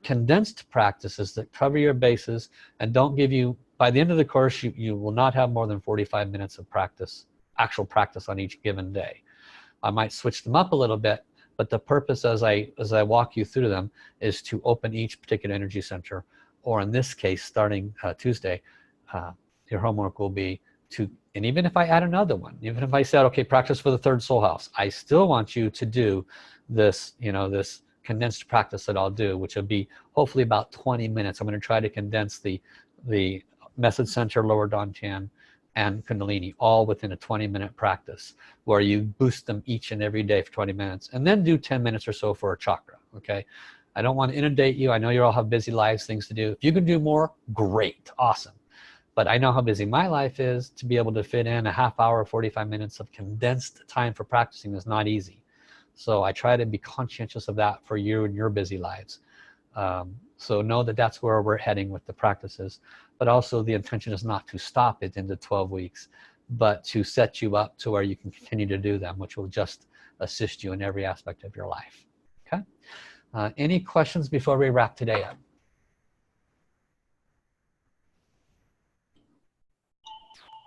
condensed practices that cover your bases and don't give you, by the end of the course, you will not have more than 45 minutes of practice, actual practice on each given day. I might switch them up a little bit, but the purpose as I walk you through them is to open each particular energy center, or in this case, starting Tuesday, your homework will be to, and even if I add another one, even if I said, okay, practice for the third soul house, I still want you to do this, you know, this condensed practice that I'll do, which will be hopefully about 20 minutes. I'm going to try to condense the message center, lower DanTian, and Kundalini all within a 20-minute practice where you boost them each and every day for 20 minutes and then do 10 minutes or so for a chakra. Okay, I don't want to inundate you. I know you all have busy lives, things to do. If you can do more, great, awesome. But I know how busy my life is. To be able to fit in a half hour, 45 minutes of condensed time for practicing is not easy. So I try to be conscientious of that for you and your busy lives. So know that that's where we're heading with the practices, but also the intention is not to stop it into 12 weeks, but to set you up to where you can continue to do them, which will just assist you in every aspect of your life. Okay. Any questions before we wrap today up?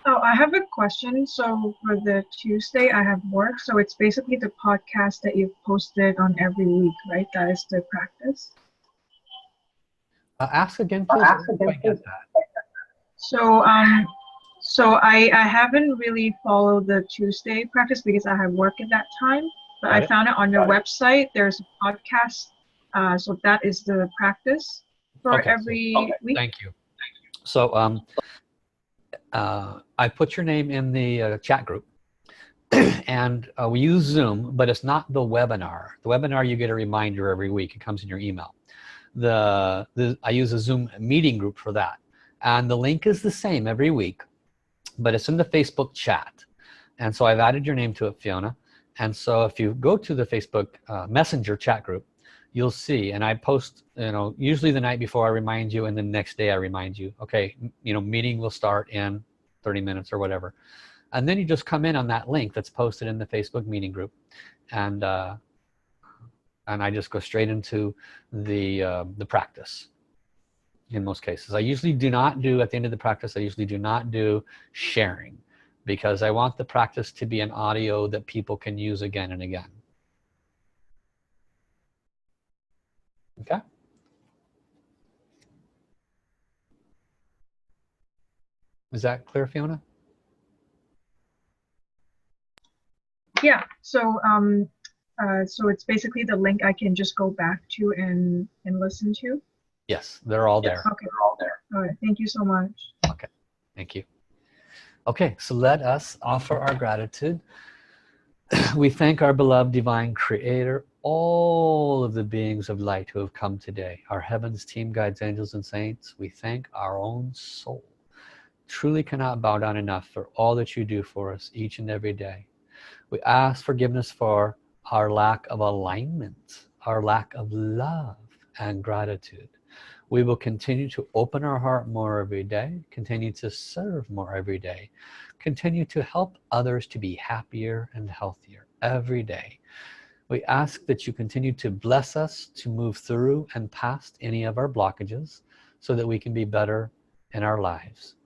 Oh, I have a question. So for the Tuesday, I have work. So it's basically the podcast that you've posted on every week, right? That is the practice. Ask again, please. I didn't quite get that. So, so I haven't really followed the Tuesday practice because I have work at that time. But I found it on your website. There's a podcast. So that is the practice for every week. Thank you. So I put your name in the chat group, and we use Zoom, but it's not the webinar. The webinar, you get a reminder every week. It comes in your email. I use a Zoom meeting group for that, and the link is the same every week, but it's in the Facebook chat. And so I've added your name to it, Fiona. And so if you go to the Facebook Messenger chat group, you'll see, and I post, you know, usually the night before I remind you, and the next day I remind you, okay, you know, meeting will start in 30 minutes or whatever. And then you just come in on that link that's posted in the Facebook meeting group, and I just go straight into the practice in most cases. I usually do not do, at the end of the practice, I usually do not do sharing, because I want the practice to be an audio that people can use again and again. Okay? Is that clear, Fiona? Yeah, so so it's basically the link I can just go back to and listen to? Yes, they're all there. Okay, they're all there. All right, thank you so much. Okay, thank you. Okay, so let us offer our gratitude. We thank our beloved divine creator, all of the beings of light who have come today, our heavens, team, guides, angels, and saints. We thank our own soul. Truly cannot bow down enough for all that you do for us each and every day. We ask forgiveness for our lack of alignment, our lack of love and gratitude. We will continue to open our heart more every day, continue to serve more every day, continue to help others to be happier and healthier every day. We ask that you continue to bless us to move through and past any of our blockages so that we can be better in our lives.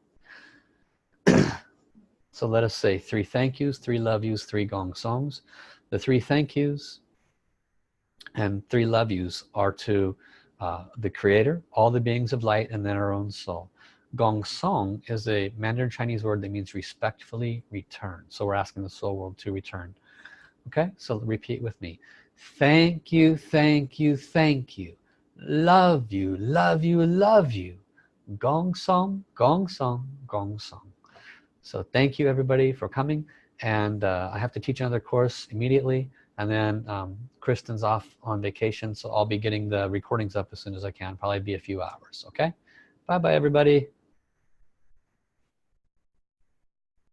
So let us say 3 thank yous, 3 love yous, 3 gong songs. The 3 thank yous and 3 love yous are to the Creator, all the beings of light, and then our own soul. Gong song is a Mandarin Chinese word that means respectfully return. So we're asking the soul world to return. Okay, so repeat with me. Thank you, thank you, thank you. Love you, love you, love you. Gong song, gong song, gong song. So thank you everybody for coming, and I have to teach another course immediately, and then Kristen's off on vacation, so I'll be getting the recordings up as soon as I can, probably be a few hours. Okay, bye bye everybody.